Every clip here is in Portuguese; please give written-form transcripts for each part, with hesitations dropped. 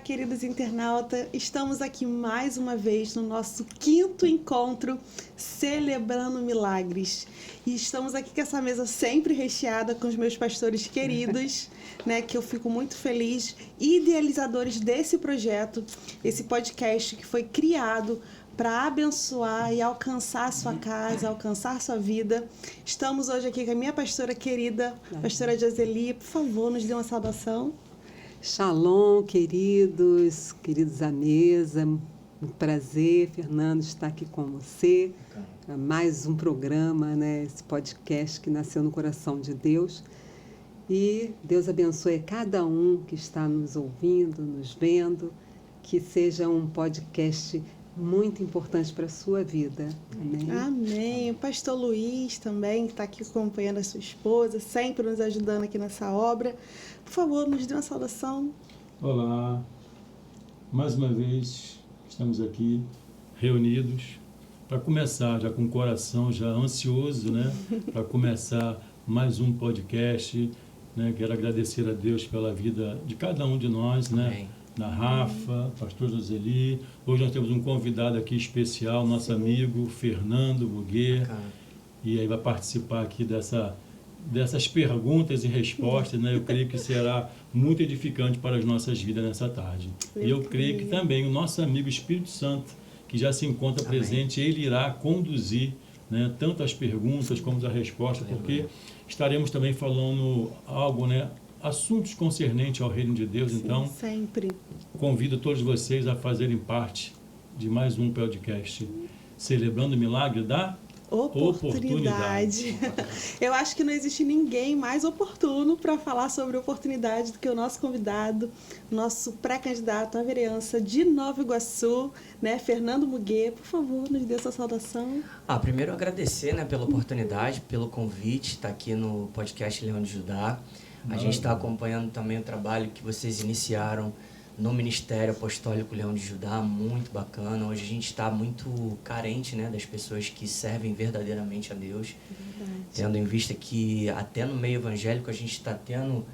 queridos internautas, estamos aqui mais uma vez no nosso 5º encontro Celebrando Milagres. E estamos aqui com essa mesa sempre recheada com os meus pastores queridos, né, que eu fico muito feliz, idealizadores desse projeto, esse podcast que foi criado para abençoar e alcançar a sua casa, alcançar a sua vida. Estamos hoje aqui com a minha pastora querida, pastora Joseli. Por favor, nos dê uma saudação. Shalom, queridos à mesa. Um prazer, Fernando, estar aqui com você. Mais um programa, né? Esse podcast que nasceu no coração de Deus. E Deus abençoe cada um que está nos ouvindo, nos vendo. Que seja um podcast muito importante para a sua vida. Amém? Amém. O pastor Luiz também, que está aqui acompanhando a sua esposa, sempre nos ajudando aqui nessa obra. Por favor, nos dê uma saudação. Olá, mais uma vez estamos aqui reunidos para começar, já com o coração já ansioso, né? Para começar mais um podcast, né? Quero agradecer a Deus pela vida de cada um de nós, né? Amém. Da Rafa, pastor Joseli. Hoje nós temos um convidado aqui especial, nosso amigo Fernando Muguê, e aí vai participar aqui dessas perguntas e respostas, né? Eu creio que será muito edificante para as nossas vidas nessa tarde. E eu creio que também o nosso amigo Espírito Santo, que já se encontra presente, ele irá conduzir, né, tanto as perguntas como as respostas, porque estaremos também falando algo, né, assuntos concernentes ao reino de Deus. Então, sempre convido todos vocês a fazerem parte de mais um podcast Celebrando o Milagre da Oportunidade. Eu acho que não existe ninguém mais oportuno para falar sobre oportunidade do que o nosso convidado, nosso pré-candidato à vereança de Nova Iguaçu, né, Fernando Muguê. Por favor, nos dê sua saudação. Primeiro agradecer, né, pela oportunidade, pelo convite, estar aqui no podcast Leão de Judá. A gente está acompanhando também o trabalho que vocês iniciaram no Ministério Apostólico Leão de Judá, muito bacana. Hoje a gente está muito carente, né, das pessoas que servem verdadeiramente a Deus. Verdade. Tendo em vista que até no meio evangélico a gente está tendo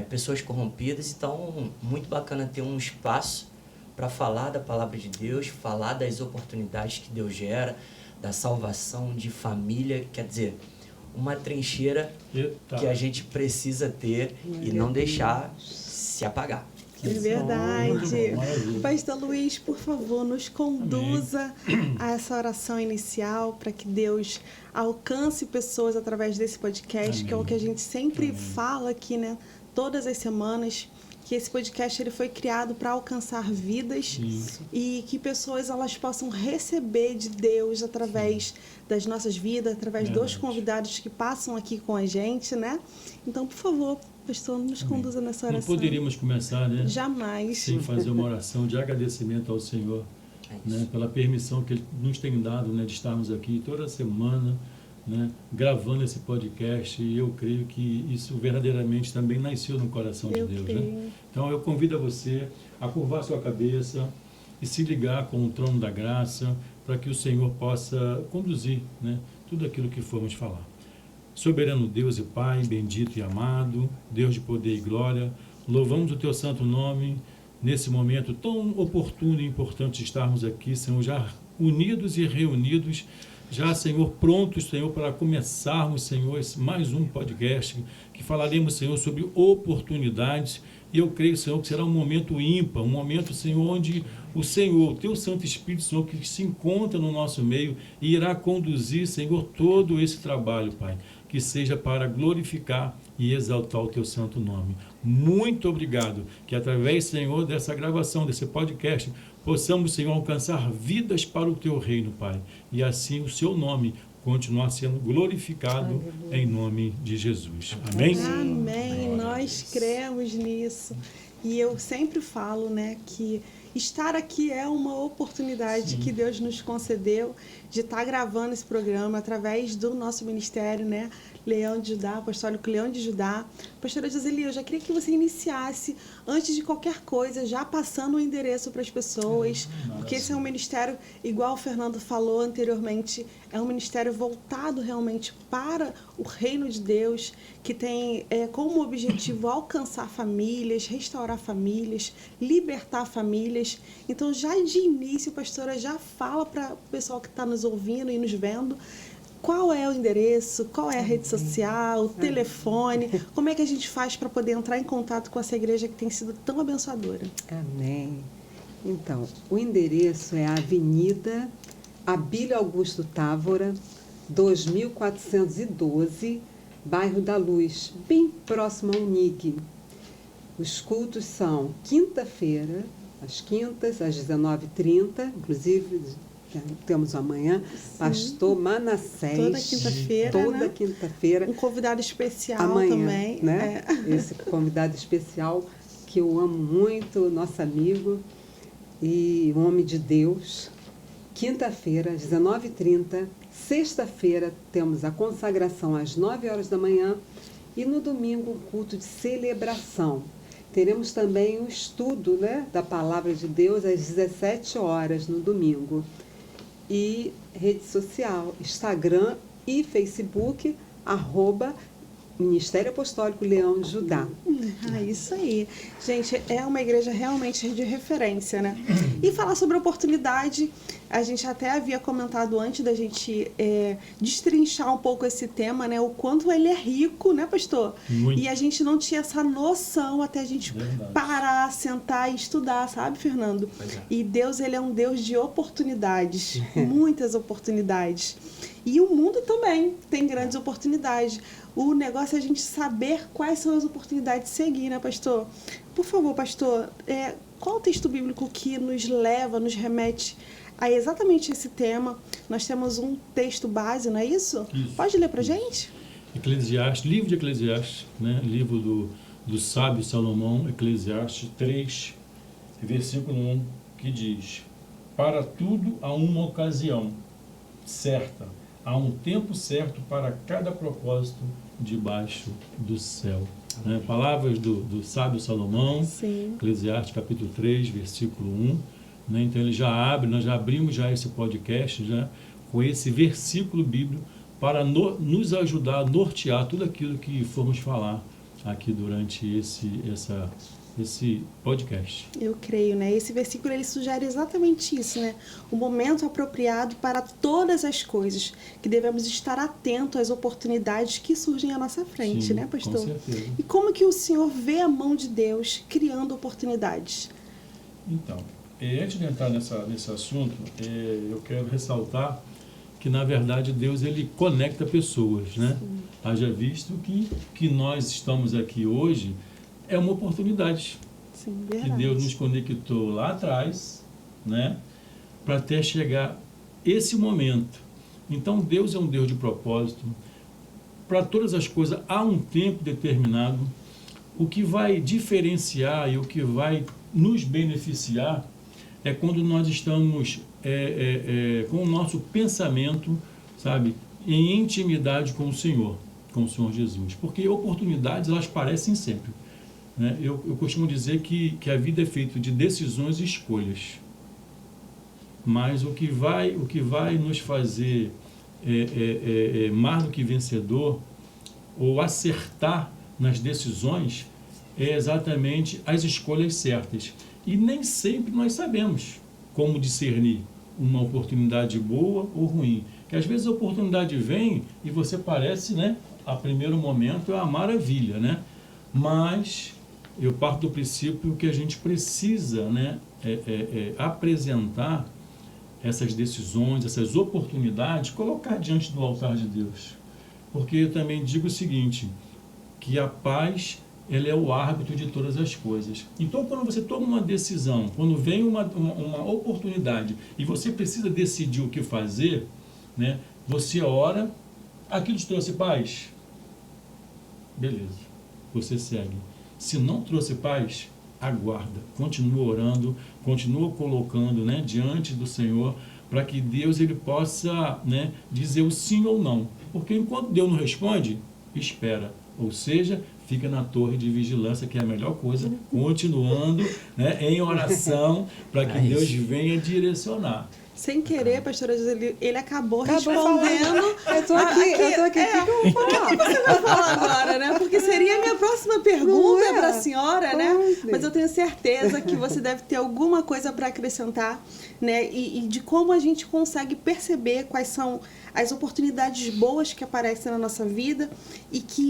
pessoas corrompidas, então muito bacana ter um espaço para falar da palavra de Deus, falar das oportunidades que Deus gera, da salvação de família, quer dizer, uma trincheira que a gente precisa ter e não deixar se apagar. É verdade. Pastor Luiz, por favor, nos conduza a essa oração inicial para que Deus alcance pessoas através desse podcast, que é o que a gente sempre fala aqui, né? Todas as semanas, que esse podcast ele foi criado para alcançar vidas. Isso. E que pessoas elas possam receber de Deus através das nossas vidas, através dos convidados que passam aqui com a gente, né? Então, por favor, pastor, nos conduza nessa oração. Não poderíamos começar, né? Jamais. Sem fazer uma oração de agradecimento ao Senhor, né? Pela permissão que Ele nos tem dado, né? De estarmos aqui toda semana, né, gravando esse podcast, e eu creio que isso verdadeiramente também nasceu no coração de Deus, né? Então eu convido a você a curvar sua cabeça e se ligar com o trono da graça para que o Senhor possa conduzir, né, tudo aquilo que formos falar. Soberano Deus e Pai, bendito e amado, Deus de poder e glória, louvamos o Teu santo nome nesse momento tão oportuno e importante de estarmos aqui, Senhor, já unidos e reunidos, já, Senhor, prontos, Senhor, para começarmos, Senhor, mais um podcast que falaremos, Senhor, sobre oportunidades. E eu creio, Senhor, que será um momento ímpar, um momento, Senhor, onde o Senhor, o Teu Santo Espírito, Senhor, que se encontra no nosso meio e irá conduzir, Senhor, todo esse trabalho, Pai, que seja para glorificar e exaltar o Teu santo nome. Muito obrigado, que através, Senhor, dessa gravação, desse podcast, possamos, Senhor, alcançar vidas para o Teu reino, Pai, e assim o Seu nome continuar sendo glorificado em nome de Jesus. Amém? Amém. Nós cremos nisso. E eu sempre falo, né, que estar aqui é uma oportunidade que Deus nos concedeu de estar gravando esse programa através do nosso ministério, né, Leão de Judá, Apostólico Leão de Judá. Pastora Joseli, eu já queria que você iniciasse, antes de qualquer coisa, já passando o endereço para as pessoas, porque esse é um ministério, igual o Fernando falou anteriormente, é um ministério voltado realmente para o reino de Deus, que tem como objetivo alcançar famílias, restaurar famílias, libertar famílias. Então, já de início, pastora, já fala para o pessoal que está nos ouvindo e nos vendo qual é o endereço, qual é a rede social, o telefone, como é que a gente faz para poder entrar em contato com essa igreja que tem sido tão abençoadora. Amém. Então, o endereço é a Avenida Abílio Augusto Távora, 2412, bairro da Luz, bem próximo ao Unig. Os cultos são quinta-feira, às quintas, às 19h30, inclusive temos amanhã, Pastor Manassés. Toda quinta-feira, Toda né? quinta-feira. Um convidado especial amanhã, também. Né? Esse convidado especial que eu amo muito, nosso amigo e um homem de Deus. Quinta-feira, às 19h30. Sexta-feira, temos a consagração às 9h da manhã. E no domingo, um culto de celebração. Teremos também o estudo, né, da Palavra de Deus às 17h no domingo. E rede social, Instagram e Facebook, @Ministério Apostólico Leão de Judá. Isso aí. Gente, é uma igreja realmente de referência, né? E falar sobre oportunidade, a gente até havia comentado antes da gente destrinchar um pouco esse tema, né? O quanto ele é rico, né, pastor? Muito. E a gente não tinha essa noção até a gente parar, sentar e estudar, sabe, Fernando? E Deus, ele é um Deus de oportunidades, muitas oportunidades. E o mundo também tem grandes oportunidades. O negócio é a gente saber quais são as oportunidades de seguir, né, pastor? Por favor, pastor, qual o texto bíblico que nos leva, nos remete a exatamente esse tema? Nós temos um texto base, não é isso? Isso. Pode ler pra gente? Eclesiastes, livro de Eclesiastes, né? Livro do sábio Salomão, Eclesiastes 3, versículo 1, que diz: para tudo há uma ocasião certa, há um tempo certo para cada propósito debaixo do céu. Né? Palavras do sábio Salomão, Sim. Eclesiastes capítulo 3, versículo 1. Né? Então ele já abre, nós já abrimos já esse podcast já com esse versículo bíblico para nos ajudar a nortear tudo aquilo que formos falar aqui durante esse podcast. Eu creio, né? Esse versículo, ele sugere exatamente isso, né? O momento apropriado para todas as coisas, que devemos estar atentos às oportunidades que surgem à nossa frente, Sim, né, pastor? com certeza. E como que o Senhor vê a mão de Deus criando oportunidades? Então, antes de entrar nesse assunto, eu quero ressaltar que, na verdade, Deus, ele conecta pessoas, né? Haja visto que nós estamos aqui hoje, é uma oportunidade. Sim, Que verdade. Deus nos conectou lá atrás, né? Para até chegar esse momento. Então, Deus é um Deus de propósito. Para todas as coisas, há um tempo determinado. O que vai diferenciar e o que vai nos beneficiar é quando nós estamos com o nosso pensamento, sabe, em intimidade com o Senhor Jesus. Porque oportunidades, elas parecem sempre. Né? Eu costumo dizer que a vida é feita de decisões e escolhas. Mas o que vai nos fazer mais do que vencedor, ou acertar nas decisões, é exatamente as escolhas certas. E nem sempre nós sabemos como discernir uma oportunidade boa ou ruim. Que às vezes a oportunidade vem e você parece, né, a primeiro momento é uma maravilha, né? Mas eu parto do princípio que a gente precisa, né, apresentar essas decisões, essas oportunidades, colocar diante do altar de Deus. Porque eu também digo o seguinte, que a paz, ela é o árbitro de todas as coisas. Então, quando você toma uma decisão, quando vem uma oportunidade e você precisa decidir o que fazer, né, você ora, aquilo te trouxe paz? Beleza, você segue. Se não trouxe paz, aguarda, continua orando, continua colocando, né, diante do Senhor, para que Deus ele possa, né, dizer o sim ou não. Porque enquanto Deus não responde, espera. Ou seja, fica na torre de vigilância, que é a melhor coisa, continuando, né, em oração, para que Deus venha direcionar. Sem querer, pastora Gisele, ele acabou respondendo. Eu tô aqui, o que eu vou falar? O que você vai falar agora, né? Porque seria a minha próxima pergunta para a senhora, né? Mas eu tenho certeza que você deve ter alguma coisa para acrescentar, né? E de como a gente consegue perceber quais são as oportunidades boas que aparecem na nossa vida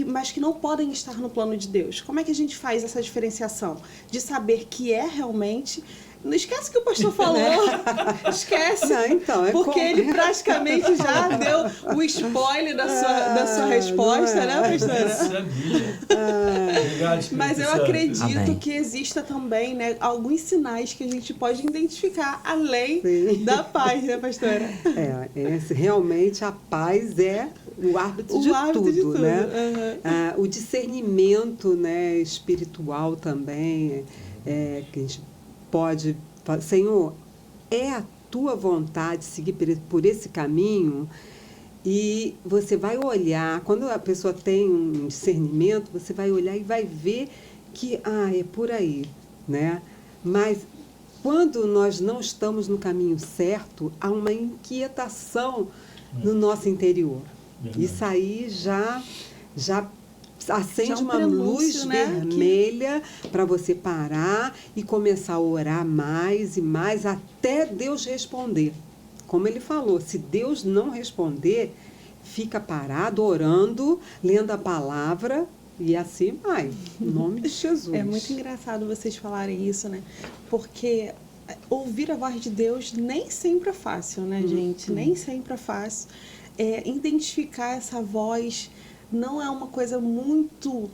mas que não podem estar no plano de Deus. Como é que a gente faz essa diferenciação de saber que é realmente... Não esquece o que o pastor falou. Esquece. Não, então, porque ele praticamente já deu o spoiler da sua resposta, né, pastora? Obrigado, mas eu acredito que exista também, né, alguns sinais que a gente pode identificar além da paz, né, pastora? Realmente a paz é o árbitro de tudo, né? Uhum. O discernimento, né, espiritual também, que a gente pode, Senhor, é a tua vontade seguir por esse caminho, e você vai olhar, quando a pessoa tem um discernimento, você vai olhar e vai ver que, é por aí, né? Mas quando nós não estamos no caminho certo, há uma inquietação no nosso interior. Verdade. Isso aí já acende uma luz, né, vermelha para você parar e começar a orar mais e mais até Deus responder. Como ele falou, se Deus não responder, fica parado, orando, lendo a palavra e assim vai, em nome de Jesus. É muito engraçado vocês falarem isso, né? Porque ouvir a voz de Deus nem sempre é fácil, né, gente? Nem sempre é fácil. Identificar essa voz não é uma coisa muito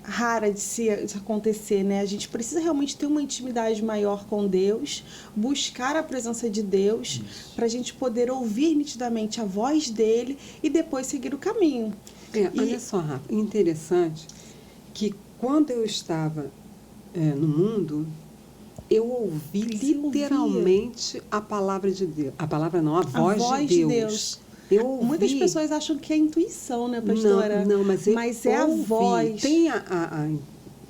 rara de acontecer, né? A gente precisa realmente ter uma intimidade maior com Deus, buscar a presença de Deus, para a gente poder ouvir nitidamente a voz dele e depois seguir o caminho. Olha só, Rafa, interessante que quando eu estava no mundo, eu ouvi literalmente a palavra de Deus. A palavra não, a voz de Deus. Muitas pessoas acham que é intuição, né, pastora? Não, mas é a voz. Tem a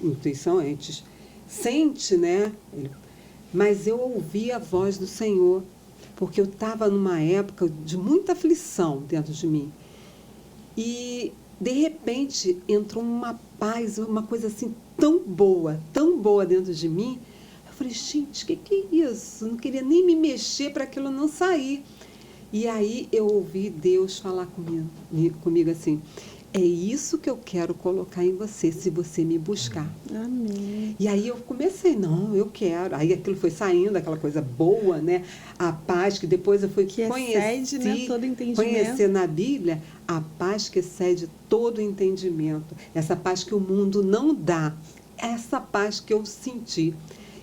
intuição, a gente sente, né? Mas eu ouvi a voz do Senhor, porque eu estava numa época de muita aflição dentro de mim. E, de repente, entrou uma paz, uma coisa assim tão boa dentro de mim. Eu falei, gente, o que é isso? Eu não queria nem me mexer para aquilo não sair. E aí eu ouvi Deus falar comigo assim, é isso que eu quero colocar em você, se você me buscar. Amém. E aí eu comecei, não, eu quero. Aí aquilo foi saindo, aquela coisa boa, né? A paz que depois eu fui excede, né, todo entendimento. Conhecer na Bíblia, a paz que excede todo entendimento. Essa paz que o mundo não dá, essa paz que eu senti.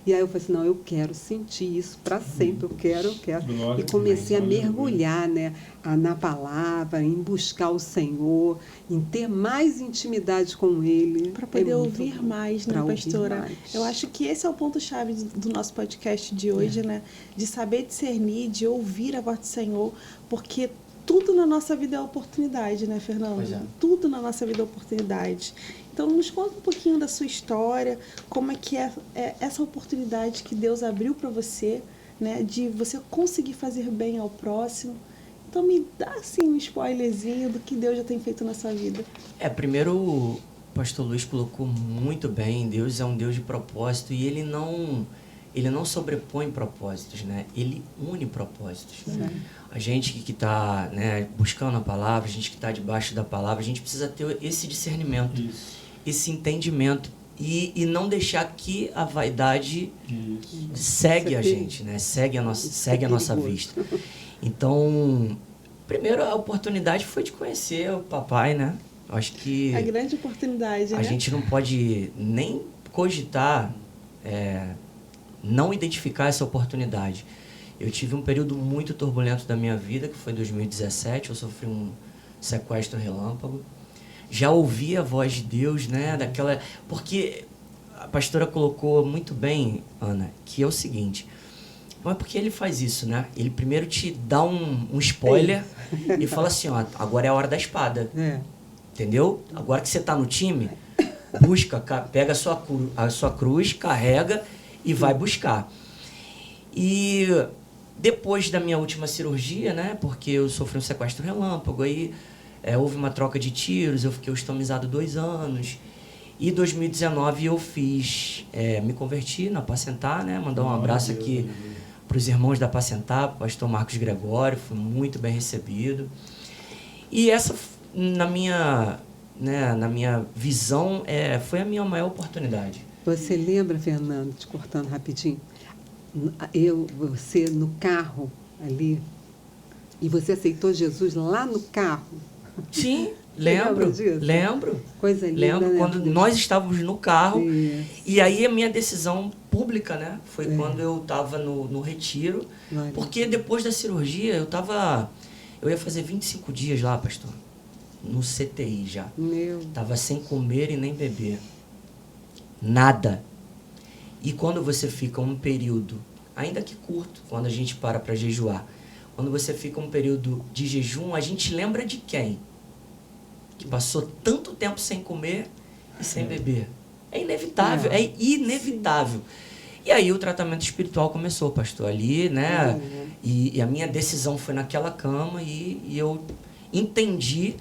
E aí eu falei assim, não, eu quero sentir isso para sempre, eu quero. Glória, e comecei a mergulhar, né, na palavra, em buscar o Senhor, em ter mais intimidade com Ele. Para poder ouvir mais, né, pastora? Eu acho que esse é o ponto-chave do nosso podcast de hoje, né? De saber discernir, de ouvir a voz do Senhor, porque tudo na nossa vida é oportunidade, né, Fernando? Pois é. Tudo na nossa vida é oportunidade. Então, nos conta um pouquinho da sua história, como é que é essa oportunidade que Deus abriu para você, né, de você conseguir fazer bem ao próximo. Então, me dá, assim, um spoilerzinho do que Deus já tem feito na sua vida. Primeiro, o pastor Luiz colocou muito bem, Deus é um Deus de propósito e ele não sobrepõe propósitos, né? Ele une propósitos. A gente que está, né, buscando a palavra, a gente que está debaixo da palavra, a gente precisa ter esse discernimento, esse entendimento e não deixar que a vaidade segue a gente, né? Segue a nossa vista. Então, primeiro a oportunidade foi de conhecer o papai, né? Acho que a grande oportunidade, a gente não pode nem cogitar não identificar essa oportunidade. Eu tive um período muito turbulento da minha vida, que foi em 2017, eu sofri um sequestro relâmpago. Já ouvi a voz de Deus, né? Porque a pastora colocou muito bem, Ana, que é o seguinte, não é porque ele faz isso, né? Ele primeiro te dá um spoiler e fala assim, ó, agora é a hora da espada. Entendeu? Agora que você está no time, busca, pega a sua cruz, carrega e vai buscar. E depois da minha última cirurgia, né, porque eu sofri um sequestro relâmpago, aí houve uma troca de tiros, eu fiquei ostomizado 2 anos. E em 2019 eu me converti na Apacentar, né, mandar um abraço aqui para os irmãos da Apacentar, para o pastor Marcos Gregório, fui muito bem recebido. E essa, na minha visão, foi a minha maior oportunidade. Você lembra, Fernando, te cortando rapidinho, você no carro ali, e você aceitou Jesus lá no carro? Sim, lembro. Lembro. Coisa linda. Lembro né? quando nós estávamos no carro. Isso. E aí a minha decisão pública, né, foi quando eu estava no retiro. Glória. Porque depois da cirurgia eu ia fazer 25 dias lá, pastor, no CTI já. Tava sem comer e nem beber. Nada. E quando você fica um período, ainda que curto, quando a gente para jejuar, quando você fica um período de jejum, a gente lembra de quem? Que passou tanto tempo sem comer e sem beber. É inevitável, é inevitável. E aí o tratamento espiritual começou, pastor, ali, né? E a minha decisão foi naquela cama e eu entendi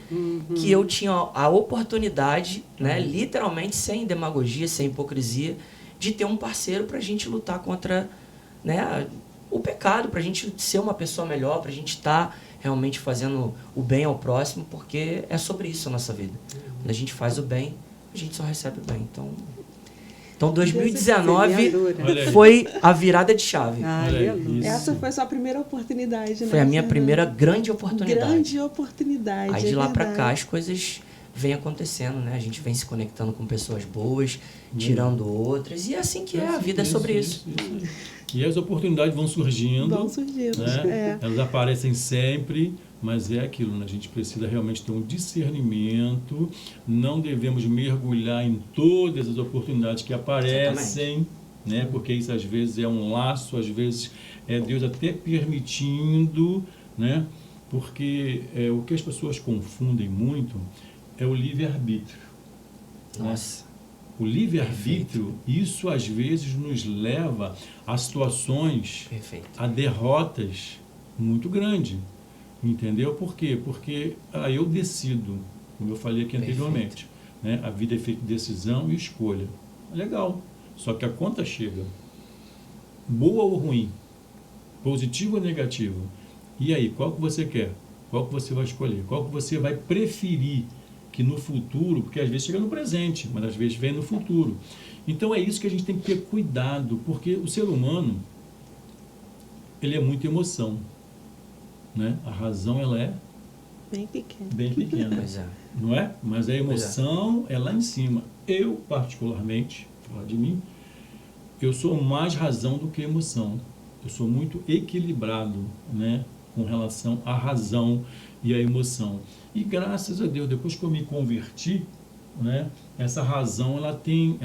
que eu tinha a oportunidade, né, literalmente, sem demagogia, sem hipocrisia, de ter um parceiro para a gente lutar contra, né, o pecado, para a gente ser uma pessoa melhor, para a gente estar realmente fazendo o bem ao próximo, porque é sobre isso a nossa vida. Quando a gente faz o bem, a gente só recebe o bem. Então 2019 foi a virada de chave. Essa foi a sua primeira oportunidade, né? Foi a minha primeira grande oportunidade. Grande oportunidade. Aí de lá para cá as coisas vêm acontecendo, né? A gente vem se conectando com pessoas boas, tirando outras, e é assim que a vida é sobre isso. E as oportunidades vão surgindo. Né? Elas aparecem sempre, mas é aquilo, né? A gente precisa realmente ter um discernimento, não devemos mergulhar em todas as oportunidades que aparecem, né? Porque isso às vezes é um laço, às vezes é Deus até permitindo, né? Porque o que as pessoas confundem muito é o livre-arbítrio. Nossa. Né? O livre-arbítrio, isso às vezes nos leva a situações, a derrotas muito grandes. Entendeu? Por quê? Porque eu decido, como eu falei aqui anteriormente, né? A vida é feita de decisão e escolha. Legal. Só que a conta chega. Boa ou ruim? Positivo ou negativo? E aí, qual que você quer? Qual que você vai escolher? Qual que você vai preferir que no futuro, porque às vezes chega no presente, mas às vezes vem no futuro. Então é isso que a gente tem que ter cuidado, porque o ser humano, ele é muita emoção. Né? A razão, ela é bem pequena. Bem pequena. Não é? Mas a emoção é lá em cima. Eu, particularmente, vou falar de mim, eu sou mais razão do que emoção. Eu sou muito equilibrado, né, com relação à razão e à emoção. E graças a Deus, depois que eu me converti, né, essa razão ela tem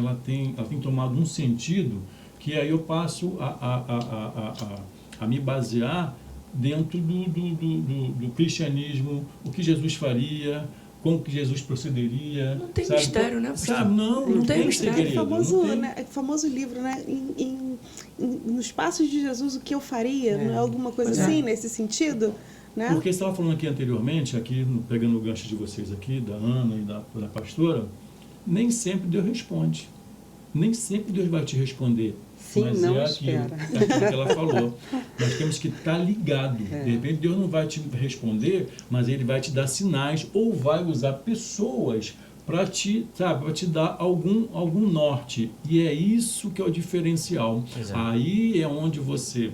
tomado um sentido que aí eu passo a me basear dentro do cristianismo, o que Jesus faria, como que Jesus procederia. Não tem mistério, né? Sabe? Não tem mistério. O famoso livro, né? Nos passos de Jesus, o que eu faria? Não é alguma coisa assim, nesse sentido? Né? Porque você estava falando aqui anteriormente, pegando o gancho de vocês aqui, da Ana e da pastora, nem sempre Deus responde. Nem sempre Deus vai te responder. Sim, mas não aquilo que ela falou. Nós temos que estar ligado. De repente, Deus não vai te responder, mas Ele vai te dar sinais ou vai usar pessoas para te dar algum norte. E é isso que é o diferencial. Exato. Aí é onde você,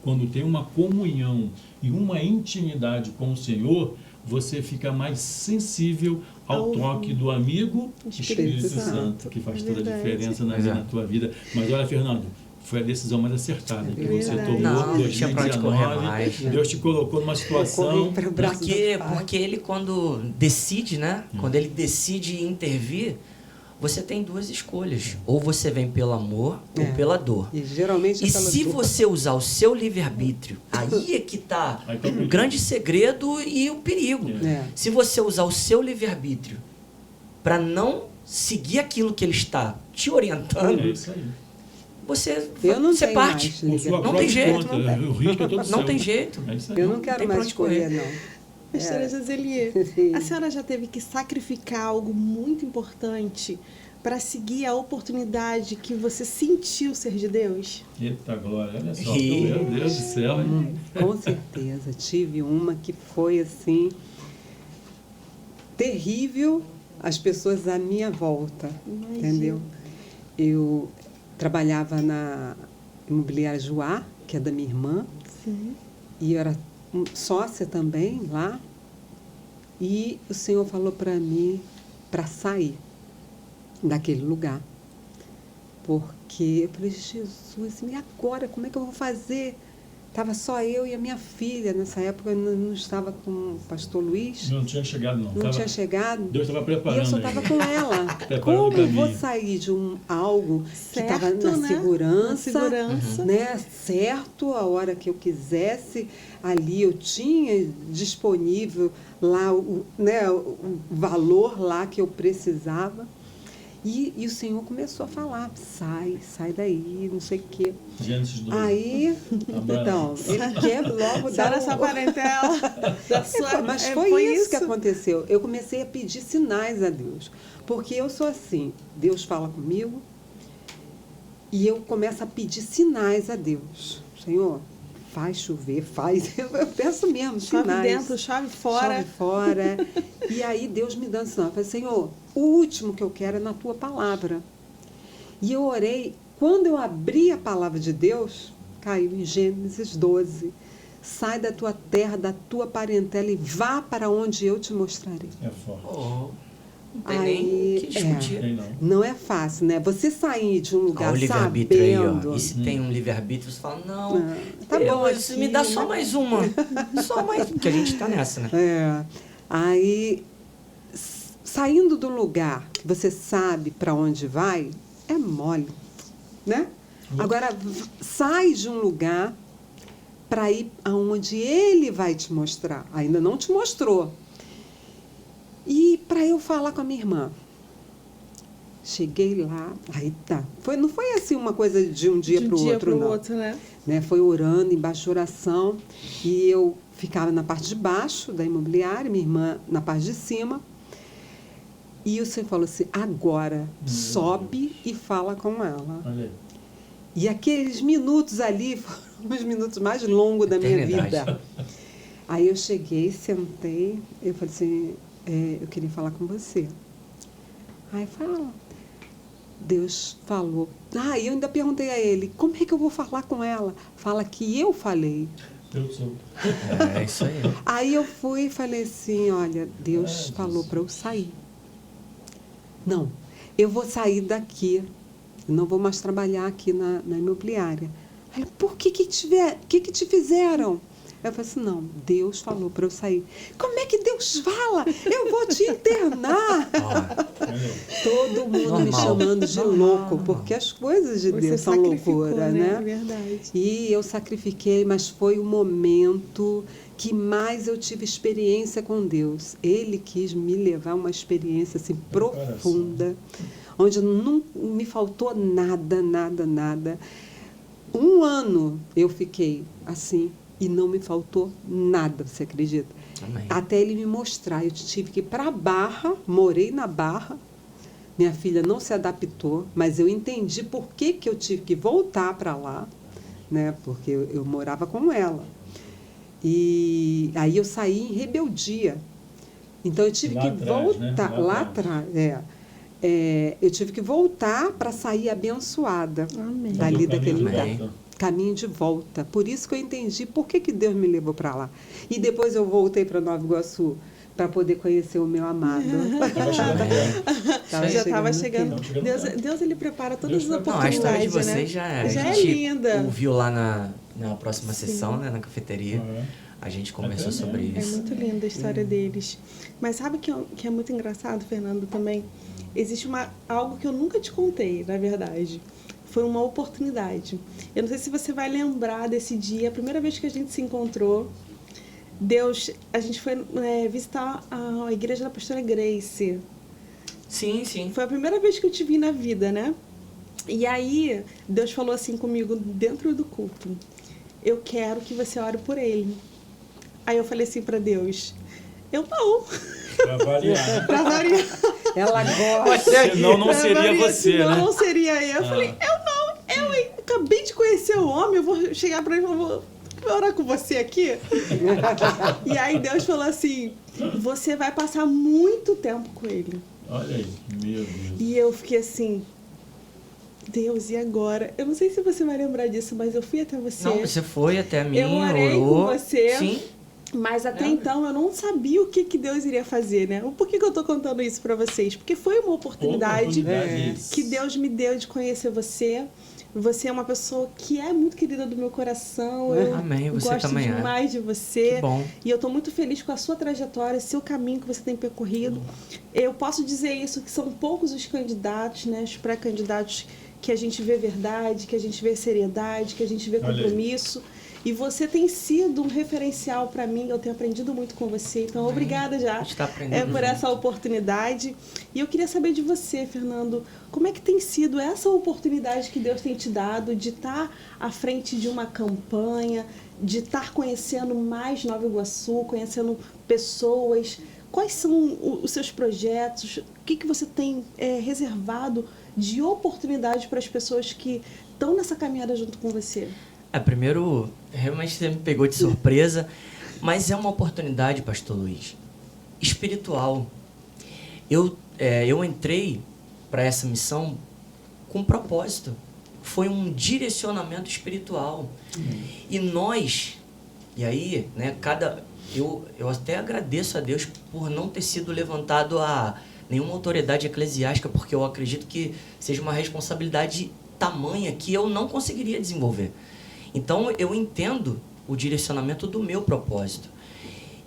quando tem uma comunhão e uma intimidade com o Senhor, você fica mais sensível ao toque do amigo Espírito Santo, que faz toda a diferença na tua vida. Mas olha, Fernando, foi a decisão mais acertada que você tomou em 2019. Deus te colocou numa situação... Porque ele, quando decide, né? Quando ele decide intervir, você tem duas escolhas. Ou você vem pelo amor ou pela dor. E geralmente é E pela se dor. você usar o seu livre-arbítrio, aí é que está Aí tá o o perigo. grande segredo e o perigo. É. Se você usar o seu livre-arbítrio para não seguir aquilo que ele está te orientando, É isso aí. você tenho parte. mais Com sua livre-arbítrio. Não tem própria jeito, conta, não tem. o risco é todo seu. Não tem jeito. É isso aí. Eu não quero tem pra mais onde correr. escolher, não. Pastora Joseli, Sim. a senhora já teve que sacrificar algo muito importante para seguir a oportunidade que você sentiu ser de Deus? Eita glória, olha só. Ih. Meu Deus do céu, hein? Com certeza. Tive uma que foi assim terrível, as pessoas à minha volta, Imagino. entendeu? Eu trabalhava na imobiliária Joá, que é da minha irmã, Sim. e eu era sócia também lá. E o Senhor falou para mim para sair daquele lugar. Porque eu falei, Jesus, e agora? Como é que eu vou fazer? Estava só eu e a minha filha. Nessa época eu não estava com o pastor Luiz. Não tinha chegado, não. Não Tava- tinha chegado. Deus estava E preparando. eu só ainda. estava com ela. Preparando Como o eu vou caminho. sair de algo que estava Certo, na né? segurança, Na segurança. né? Certo, a hora que eu quisesse, ali eu tinha disponível lá né, o valor lá que eu precisava. E o Senhor começou a falar, sai daí, não sei o quê. Gênesis 2. Aí, Abraão. então, ele quer logo Senhora, dar essa parentela da sua... mas é, foi isso que aconteceu. Eu comecei a pedir sinais a Deus. Porque eu sou assim, Deus fala comigo e eu começo a pedir sinais a Deus. Senhor, faz chover, faz. Eu peço mesmo Chove sinais. dentro, chove fora. Chove fora. E aí Deus me dá sinal. Eu falei, Senhor, o último que eu quero é na tua palavra. E eu orei. Quando eu abri a palavra de Deus, caiu em Gênesis 12. Sai da tua terra, da tua parentela e vá para onde eu te mostrarei. É forte. Oh, não tem Aí, nem o que discutir. Tem não. Não é fácil, né? Você sair de um Olha lugar o livre-arbítrio aí, sabendo... ó. E se tem um livre-arbítrio, você fala, não, Tá bom Deus, aqui, me dá né? só mais uma. Só mais, porque a gente tá nessa, né? É. Aí, saindo do lugar que você sabe para onde vai, é mole, né? Agora, sai de um lugar para ir aonde ele vai te mostrar. Ainda não te mostrou. E para eu falar com a minha irmã. Cheguei lá, aí tá. Não foi assim uma coisa de um dia de um para o dia outro, pro não. outro, né? Né? Foi orando, embaixo de oração, e eu ficava na parte de baixo da imobiliária, minha irmã na parte de cima. E o Senhor falou assim, agora sobe e fala com ela. Olha aí. E aqueles minutos ali foram os minutos mais longos da minha Eternidade. vida. Aí eu cheguei, sentei, eu falei assim, eu queria falar com você. Aí fala. Deus falou. E eu ainda perguntei a ele, como é que eu vou falar com ela? Fala que eu falei. Eu sou. É isso aí. Aí eu fui e falei assim, olha, Deus falou para eu sair. Não, eu vou sair daqui, não vou mais trabalhar aqui na imobiliária. Aí, por que te fizeram? Eu falei assim, não, Deus falou para eu sair. Como é que Deus fala? Eu vou te internar. Olha aí. Todo mundo me Normal. chamando de Normal, louco, normal. porque as coisas de Você Deus são sacrificou, loucura, É né? verdade. E eu sacrifiquei, mas foi o momento que mais eu tive experiência com Deus. Ele quis me levar a uma experiência assim profunda, onde não me faltou nada, nada, nada. 1 ano eu fiquei assim e não me faltou nada, você acredita? Amém. Até ele me mostrar. Eu tive que ir para a Barra, morei na Barra. Minha filha não se adaptou, mas eu entendi por que eu tive que voltar para lá, né? Porque eu morava com ela. E aí eu saí em rebeldia. Então eu tive Lá que atrás, voltar, né? lá Lá atrás. Eu tive que voltar para sair abençoada Amém. dali daquele lugar. Amém. Caminho de volta. Por isso que eu entendi por que Deus me levou para lá. E depois eu voltei para Nova Iguaçu para poder conhecer o meu amado. Tava chegando perto. Tava Já estava aqui. chegando. Tava chegando Deus, perto. Deus, ele prepara todas Deus as prepara. Não, a história oportunidades, de vocês né? já Já é a gente linda. ouviu lá na próxima sessão, né, na cafeteria. a gente conversou sobre É isso. muito linda a história deles. Mas sabe que é muito engraçado, Fernando, também? Existe algo que eu nunca te contei, na verdade. Foi uma oportunidade. Eu não sei se você vai lembrar desse dia, a primeira vez que a gente se encontrou. A gente foi visitar a igreja da pastora Grace. Sim, sim. Foi a primeira vez que eu te vi na vida, né? E aí, Deus falou assim comigo dentro do culto: eu quero que você ore por ele. Aí eu falei assim para Deus: eu não. Pra variar. Pra variar. Ela gosta. Senão não seria você, senão né? não seria eu. Eu falei: eu não. Eu acabei de conhecer o homem, eu vou chegar para ele e falar: vou orar com você aqui? E aí Deus falou assim: você vai passar muito tempo com ele. Olha aí, meu Deus. E eu fiquei assim: Deus, e agora? Eu não sei se você vai lembrar disso, mas eu fui até você. Não, você foi até mim, Eu orei orou. com você. Sim. Mas até Lembra? então eu não sabia o que Deus iria fazer, né? Por que eu tô contando isso para vocês? Porque foi uma oportunidade que Deus me deu de conhecer você. Você é uma pessoa que é muito querida do meu coração. Eu Amém, você gosto também demais de você. Que bom. E eu tô muito feliz com a sua trajetória, seu caminho que você tem percorrido. Eu posso dizer isso, que são poucos os candidatos, né? Os pré-candidatos que a gente vê verdade, que a gente vê seriedade, que a gente vê compromisso. E você tem sido um referencial para mim, eu tenho aprendido muito com você, então obrigada já por essa oportunidade. E eu queria saber de você, Fernando, como é que tem sido essa oportunidade que Deus tem te dado de estar à frente de uma campanha, de estar conhecendo mais Nova Iguaçu, conhecendo pessoas. Quais são os seus projetos? O que você tem reservado de oportunidade para as pessoas que estão nessa caminhada junto com você? Primeiro, realmente você me pegou de surpresa, mas é uma oportunidade, pastor Luiz, espiritual. Eu entrei para essa missão com propósito. Foi um direcionamento espiritual. E nós, né, eu até agradeço a Deus por não ter sido levantado a nenhuma autoridade eclesiástica, porque eu acredito que seja uma responsabilidade tamanha que eu não conseguiria desenvolver. Então, eu entendo o direcionamento do meu propósito.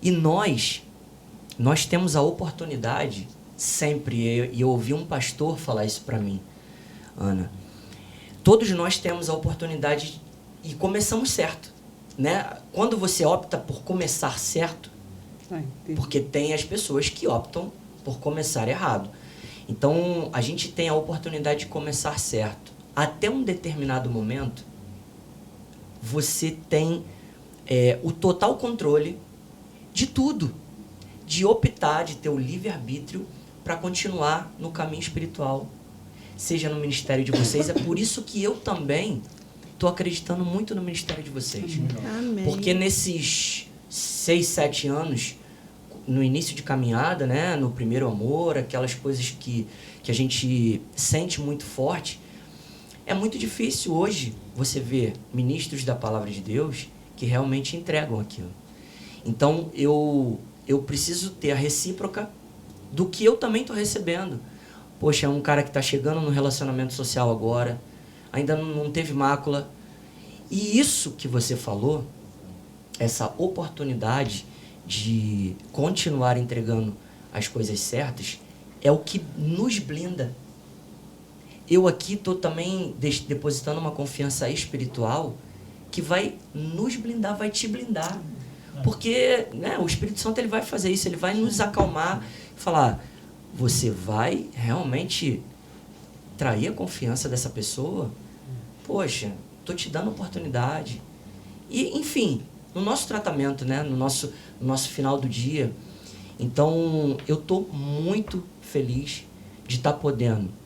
E nós temos a oportunidade, sempre, e eu ouvi um pastor falar isso para mim, Ana, todos nós temos a oportunidade e começamos certo, né? Quando você opta por começar certo, porque tem as pessoas que optam por começar errado. Então, a gente tem a oportunidade de começar certo. Até um determinado momento, você tem o total controle de tudo, de optar, de ter o livre-arbítrio para continuar no caminho espiritual, seja no ministério de vocês. É por isso que eu também estou acreditando muito no ministério de vocês. Amém. Porque nesses 6, 7 anos, no início de caminhada, né, no primeiro amor, aquelas coisas que a gente sente muito forte, é muito difícil hoje você ver ministros da palavra de Deus que realmente entregam aquilo. Então, eu preciso ter a recíproca do que eu também estou recebendo. Poxa, é um cara que está chegando no relacionamento social agora, ainda não teve mácula. E isso que você falou, essa oportunidade de continuar entregando as coisas certas, é o que nos blinda. Eu aqui estou também depositando uma confiança espiritual que vai nos blindar, vai te blindar. Porque, né, o Espírito Santo ele vai fazer isso, ele vai nos acalmar, falar, você vai realmente trair a confiança dessa pessoa? Poxa, estou te dando oportunidade. E, enfim, no nosso tratamento, né, no nosso final do dia. Então, eu estou muito feliz de estar podendo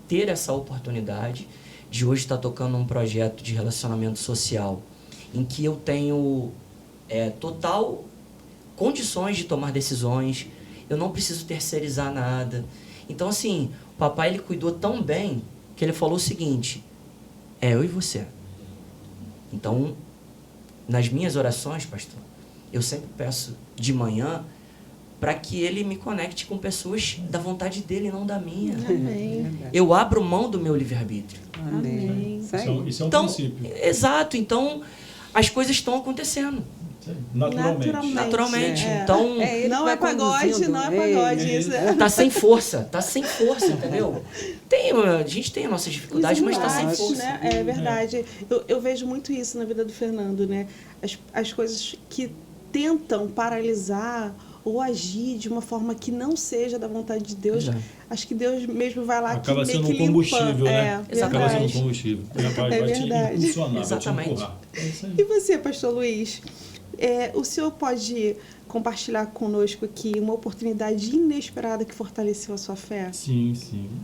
ter essa oportunidade de hoje estar tocando um projeto de relacionamento social em que eu tenho total condições de tomar decisões, eu não preciso terceirizar nada. Então, assim, o papai ele cuidou tão bem que ele falou o seguinte, eu e você. Então, nas minhas orações, pastor, eu sempre peço de manhã para que ele me conecte com pessoas da vontade dele e não da minha. Amém. Eu abro mão do meu livre-arbítrio. Amém. Isso é um Então, princípio. exato. Então, as coisas estão acontecendo. Naturalmente. Naturalmente. É. Então, Ele Não vai é pagode, conduzindo. não é pagode. Isso é. tá sem força, entendeu? A gente tem as nossas dificuldades, mas tá sem embates, força. né? É verdade. Eu vejo muito isso na vida do Fernando, né? As coisas que tentam paralisar ou agir de uma forma que não seja da vontade de Deus, acho que Deus mesmo vai lá Acaba que meio sendo que um combustível, limpa. né? É, Acaba sendo um verdade. combustível. Vai verdade. te impulsionar, Exatamente. vai te empurrar. É isso aí. E você, pastor Luiz? O senhor pode compartilhar conosco aqui uma oportunidade inesperada que fortaleceu a sua fé? Sim.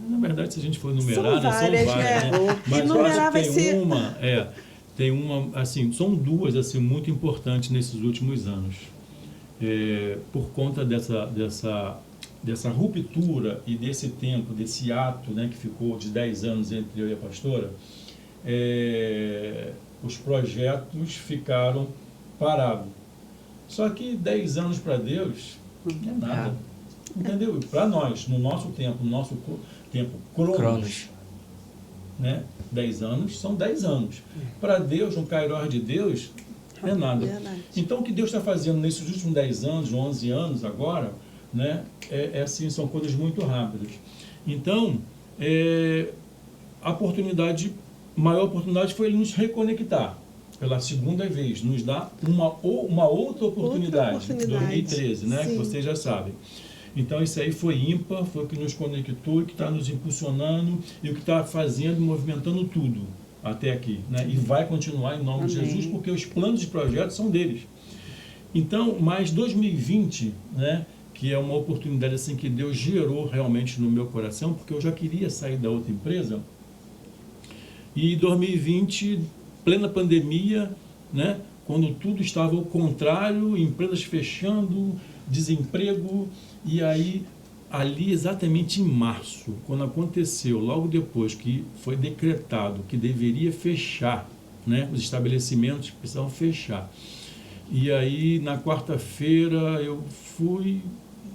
Na verdade, se a gente for numerar, São várias, né? Mas eu Enumerar acho vai que ser... tem uma, assim, são duas, assim, muito importantes nesses últimos anos. Por conta dessa ruptura e desse tempo, desse ato, né, que ficou de 10 anos entre eu e a pastora, os projetos ficaram parados. Só que 10 anos para Deus não é nada. Entendeu? Para nós, no nosso tempo cronos, né? 10 anos são 10 anos. Para Deus, no Kairos de Deus, não é nada. Verdade. Então, o que Deus está fazendo nesses últimos 10 anos, 11 anos agora, né? Assim, são coisas muito rápidas. Então, a maior oportunidade foi Ele nos reconectar. Pela segunda vez, nos dá uma outra oportunidade. 2013, né? Que vocês já sabem. Então, isso aí foi ímpar, foi o que nos conectou, e que está nos impulsionando, e o que está fazendo, movimentando tudo até aqui. Né? E vai continuar em nome de Jesus, porque os planos de projetos são deles. Então, mais 2020, né? Que é uma oportunidade assim, que Deus gerou realmente no meu coração, porque eu já queria sair da outra empresa. E 2020, plena pandemia, né? Quando tudo estava ao contrário, empresas fechando, desemprego, e aí, ali exatamente em março, quando aconteceu, logo depois que foi decretado que deveria fechar, né? Os estabelecimentos precisavam fechar. E aí, na quarta-feira, eu fui,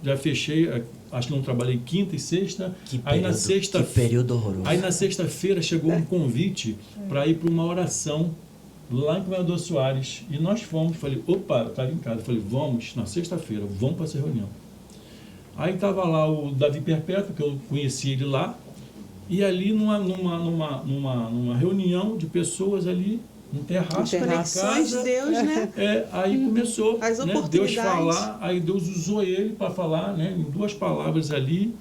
já fechei, acho que não trabalhei quinta e sexta. Que período horroroso. Aí na sexta-feira chegou um convite para ir para uma oração lá em Governador Soares. E nós fomos, falei, opa, eu estava em casa, falei, vamos, na sexta-feira, vamos para essa reunião. Aí estava lá o Davi Perpétuo, que eu conheci ele lá, e ali numa reunião de pessoas ali, no terraço da casa, de Deus, né? aí começou, as né, Deus falar, aí Deus usou ele para falar, né, em 2 palavras ali.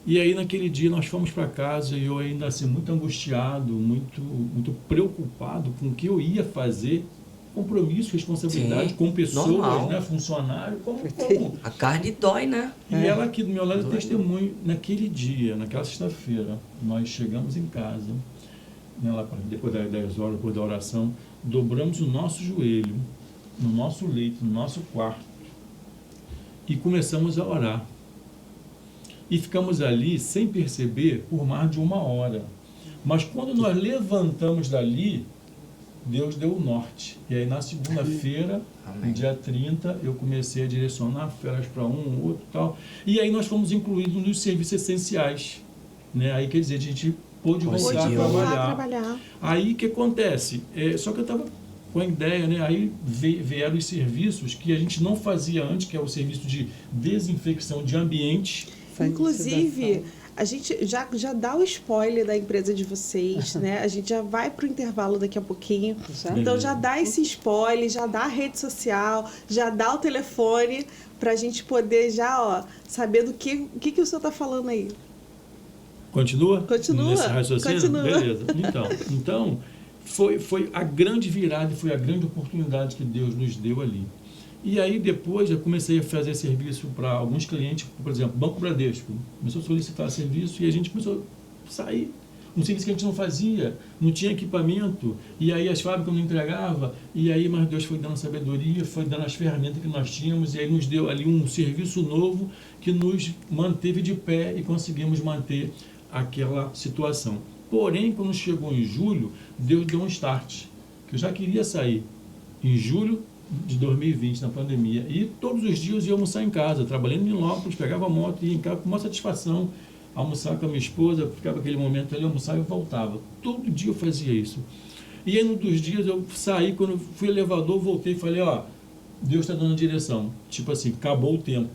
E aí naquele dia nós fomos para casa e eu ainda assim muito angustiado, muito preocupado com o que eu ia fazer, compromisso, responsabilidade. Sim, com pessoas, né, funcionário, como a carne dói, né? E ela aqui do meu lado testemunho. Naquele dia, naquela sexta-feira, nós chegamos em casa, né, lá depois das 10 horas, depois da oração, dobramos o nosso joelho no nosso leito, no nosso quarto, e começamos a orar. E ficamos ali, sem perceber, por mais de 1 hora. Mas quando nós levantamos dali, Deus deu o norte. E aí na segunda-feira, no dia 30, eu comecei a direcionar férias para um, outro e tal. E aí nós fomos incluídos nos serviços essenciais. Né? Aí quer dizer, a gente pôde voltar a trabalhar. Aí o que acontece? Só que eu estava com a ideia, né? Aí vieram os serviços que a gente não fazia antes, que é o serviço de desinfecção de ambiente. Inclusive, a gente já dá o spoiler da empresa de vocês, né? A gente já vai para o intervalo daqui a pouquinho. Então já dá esse spoiler, já dá a rede social, já dá o telefone, para a gente poder já saber do que o senhor está falando aí. Continua? Continua. Nesse raciocínio? Continua. Beleza. Então foi a grande virada, foi a grande oportunidade que Deus nos deu ali. E aí depois eu comecei a fazer serviço para alguns clientes, por exemplo, Banco Bradesco. Começou a solicitar serviço e a gente começou a sair. Um serviço que a gente não fazia, não tinha equipamento, e aí as fábricas não entregavam, e aí, mas Deus foi dando sabedoria, foi dando as ferramentas que nós tínhamos, e aí nos deu ali um serviço novo que nos manteve de pé e conseguimos manter aquela situação. Porém, quando chegou em julho, Deus deu um start, que eu já queria sair. Em julho de 2020, na pandemia, e todos os dias eu ia almoçar em casa, trabalhando em Lópolis, pegava a moto, ia em casa com uma satisfação, almoçar com a minha esposa, ficava aquele momento ali, almoçar e eu voltava. Todo dia eu fazia isso. E aí, num dos dias, eu saí, quando fui ao elevador, voltei e falei, Deus está dando a direção. Tipo assim, acabou o tempo.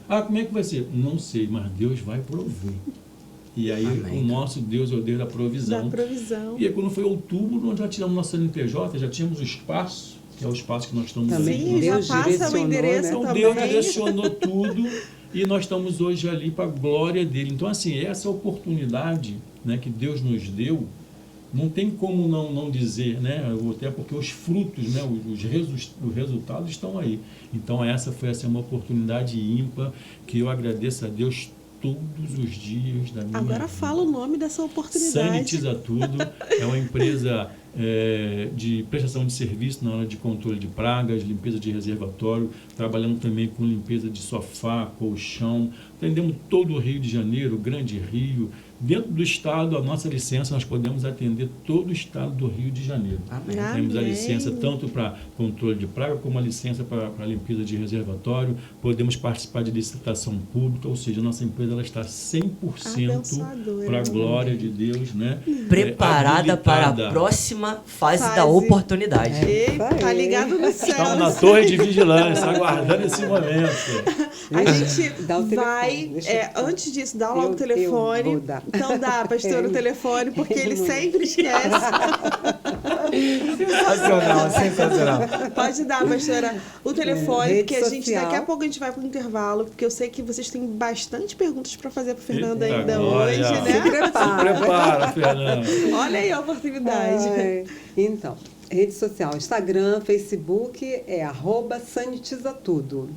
Ah, como é que vai ser? Não sei, mas Deus vai prover. E aí, Amém. o nosso Deus é o Deus da provisão. Da provisão. E aí, quando foi outubro, nós já tiramos nosso CNPJ, já tínhamos o espaço, que é o espaço que nós estamos Também ali. Sim, já Deus passa o direcionou, endereço né? Então, também. Deus direcionou tudo e nós estamos hoje ali para a glória dele. Então, assim, essa oportunidade, né, que Deus nos deu, não tem como não dizer, né? Até porque os frutos, né? Os resultados estão aí. Então, essa foi assim, uma oportunidade ímpar que eu agradeço a Deus todos os dias da minha Agora vida. fala o nome dessa oportunidade. Sanitiza Tudo é uma empresa de prestação de serviço na área de controle de pragas, limpeza de reservatório, trabalhando também com limpeza de sofá, colchão, atendemos todo o Rio de Janeiro, Grande Rio. Dentro do estado, a nossa licença, nós podemos atender todo o estado do Rio de Janeiro. Amém. Temos a Amém. licença tanto para controle de praga, como a licença para limpeza de reservatório. Podemos participar de licitação pública, ou seja, a nossa empresa ela está 100% Abençoadora. para a glória de Deus, né? Preparada para a habilitada. próxima fase da Fase. oportunidade. Ei, tá ligado no céu. Estamos na torre de vigilância, aguardando esse momento. A gente Dá o telefone, vai, deixa eu- antes disso, dá logo o Eu telefone. vou dar. Então dá, pastor, o telefone, porque ele sempre esquece. Sensacional, sensacional. Pode dar, pastora, o telefone, rede porque a gente, social. daqui a pouco a gente vai pro intervalo, porque eu sei que vocês têm bastante perguntas para fazer pro Fernando Eita ainda glória. hoje, né? Prepara, Fernando. Olha aí a oportunidade. Ai, então, rede social, Instagram, Facebook é @sanitizatudo.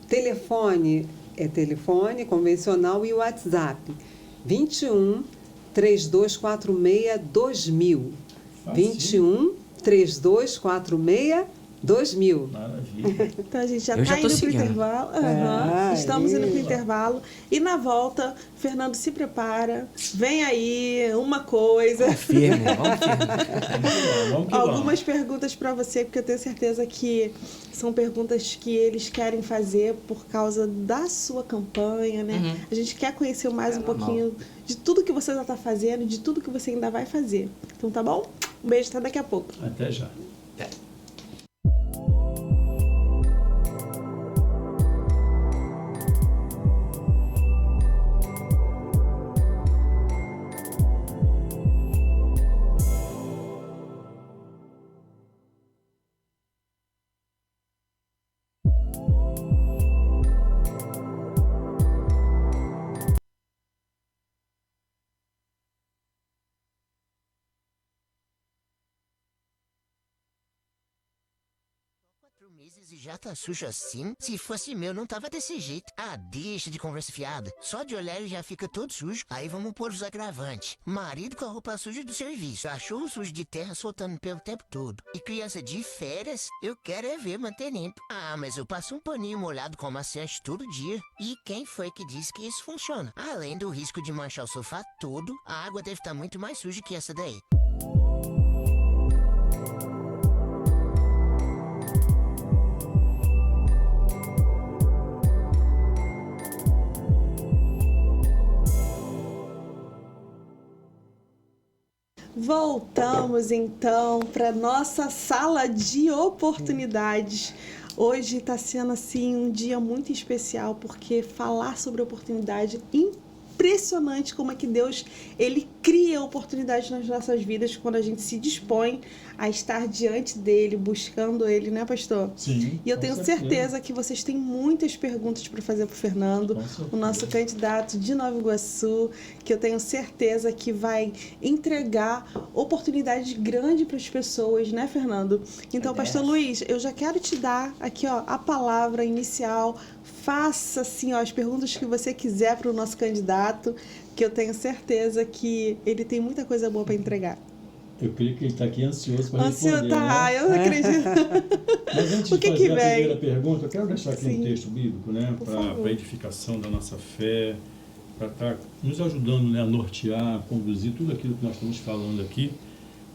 Telefone é telefone convencional e o WhatsApp 21 3246 2000. 21 3246 2000. Maravilha. Então a gente já Eu está já tô indo para o seguindo. intervalo. Aham, estamos indo para o aí. intervalo. E na volta, Fernando se prepara. Vem aí uma coisa. Firme, vamos firme. Vamos que Algumas perguntas para você, porque eu tenho certeza que são perguntas que eles querem fazer por causa da sua campanha, né? Uhum. A gente quer conhecer mais um normal. pouquinho de tudo que você já está fazendo, de tudo que você ainda vai fazer. Então tá bom? Um beijo, até daqui a pouco. Até já. Meses e já tá sujo assim? Se fosse meu, não tava desse jeito. Ah, deixa de conversa fiada. Só de olhar ele já fica todo sujo. Aí vamos pôr os agravantes. Marido com a roupa suja do serviço. Cachorro sujo de terra soltando pelo tempo todo. E criança de férias, eu quero é ver manter limpo. Ah, mas eu passo um paninho molhado com amaciante todo dia. E quem foi que disse que isso funciona? Além do risco de manchar o sofá todo, a água deve estar muito mais suja que essa daí. Voltamos então para nossa sala de oportunidades. Hoje está sendo assim um dia muito especial porque falar sobre oportunidade impressionante como é que Deus ele cria oportunidades nas nossas vidas quando a gente se dispõe a estar diante dele, buscando ele, né, pastor? Sim. E eu com tenho certeza que vocês têm muitas perguntas para fazer para o Fernando, Com certeza. o nosso candidato de Nova Iguaçu, que eu tenho certeza que vai entregar oportunidades grandes para as pessoas, né, Fernando? Então, pastor Luiz, eu já quero te dar aqui, ó, a palavra inicial. Faça assim, ó, as perguntas que você quiser para o nosso candidato, que eu tenho certeza que ele tem muita coisa boa para entregar. Eu creio que ele está aqui ansioso para Ansioso, responder. tá, Né? eu não acredito. Mas antes O de que fazer que a vem? primeira pergunta, eu quero deixar aqui Sim. um texto bíblico, né, Por para favor. a edificação da nossa fé, para estar nos ajudando, né, a nortear, a conduzir tudo aquilo que nós estamos falando aqui,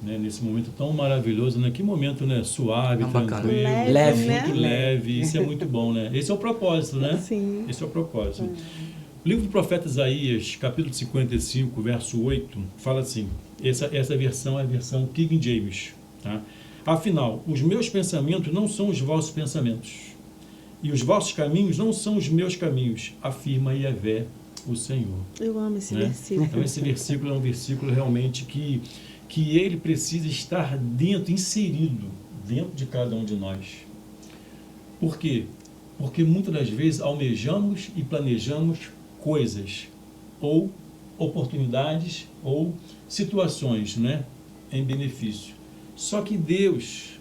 né, nesse momento tão maravilhoso, né? Que momento, né, suave, Tão bacana. tranquilo, Leve, muito né? leve. Isso é muito bom, né? Esse é o propósito, né? Sim. Esse é o propósito. O livro do profeta Isaías, capítulo 55, verso 8, fala assim, essa versão é a versão King James, tá? Afinal, os meus pensamentos não são os vossos pensamentos, e os vossos caminhos não são os meus caminhos, afirma Yahvé, o Senhor. Eu amo esse Né? versículo. Então, esse versículo é um versículo realmente que ele precisa estar dentro, inserido dentro de cada um de nós. Por quê? Porque muitas das vezes almejamos e planejamos coisas, ou oportunidades, ou situações, né, em benefício. Só que Deus,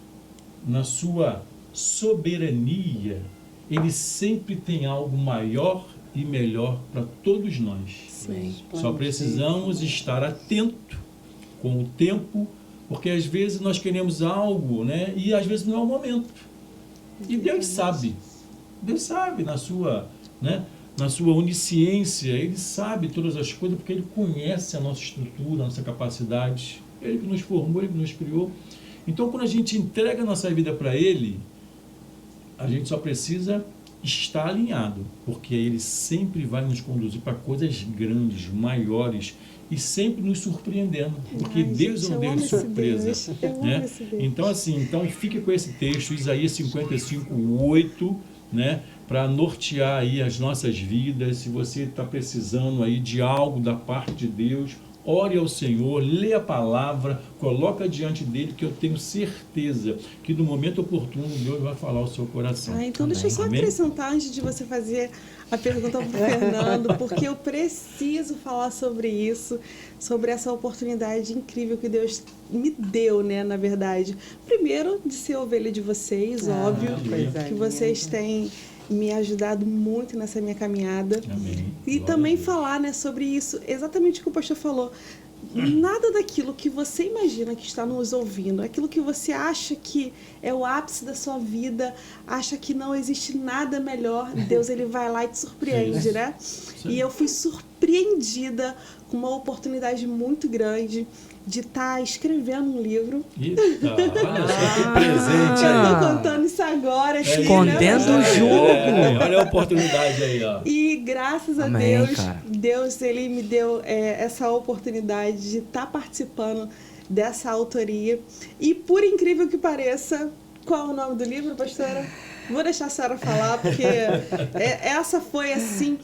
na sua soberania, Ele sempre tem algo maior e melhor para todos nós. Sim. Só precisamos estar atento com o tempo, porque às vezes nós queremos algo, né, e às vezes não é o momento. E Deus sabe na sua, né, na sua onisciência, Ele sabe todas as coisas, porque Ele conhece a nossa estrutura, a nossa capacidade. Ele que nos formou, Ele que nos criou. Então, quando a gente entrega a nossa vida para Ele, a gente só precisa estar alinhado, porque Ele sempre vai nos conduzir para coisas grandes, maiores, e sempre nos surpreendendo, porque Deus é um Deus de surpresa. Né? Então, assim, fique com esse texto, Isaías 55:8, né, para nortear aí as nossas vidas. Se você está precisando aí de algo da parte de Deus, ore ao Senhor, lê a palavra, coloca diante dele, que eu tenho certeza que no momento oportuno Deus vai falar ao seu coração. Então deixa eu só acrescentar antes de você fazer a pergunta para o Fernando, porque eu preciso falar sobre isso, sobre essa oportunidade incrível que Deus me deu, né, na verdade. Primeiro, de ser ovelha de vocês, óbvio, que vocês têm me ajudado muito nessa minha caminhada. Amém. E também falar, né, sobre isso, exatamente o que o pastor falou. Nada daquilo que você imagina que está nos ouvindo, aquilo que você acha que é o ápice da sua vida, acha que não existe nada melhor, Deus ele vai lá e te surpreende, né? E eu fui surpreendida com uma oportunidade muito grande de estar escrevendo um livro. Eita, olha só que presente. Eu tô contando isso agora. Escondendo o jogo. Olha a oportunidade aí, ó. E graças a Amém, Deus, cara. Deus ele me deu essa oportunidade de estar participando dessa autoria. E por incrível que pareça, qual é o nome do livro, pastora? Vou deixar a senhora falar, porque essa foi, assim,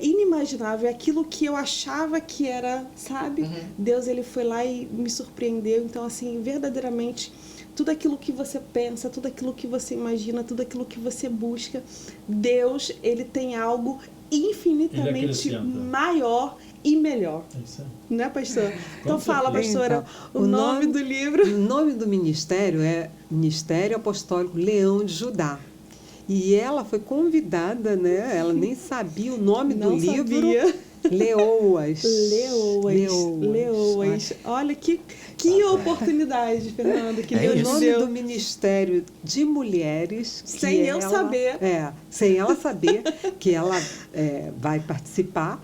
inimaginável. Aquilo que eu achava que era, sabe? Deus, ele foi lá e me surpreendeu. Então, assim, verdadeiramente, tudo aquilo que você pensa, tudo aquilo que você imagina, tudo aquilo que você busca, Deus, ele tem algo infinitamente maior e melhor. É isso aí. Né, pastor? Então fala, pastora, o nome do livro. O nome do ministério é Ministério Apostólico Leão de Judá. E ela foi convidada, né? Ela nem sabia o nome do livro. Leoas. Leoas. Olha que oportunidade, Fernando, que Deus o nos nome deu. do Ministério de Mulheres. Sem eu saber. Sem ela saber que ela vai participar.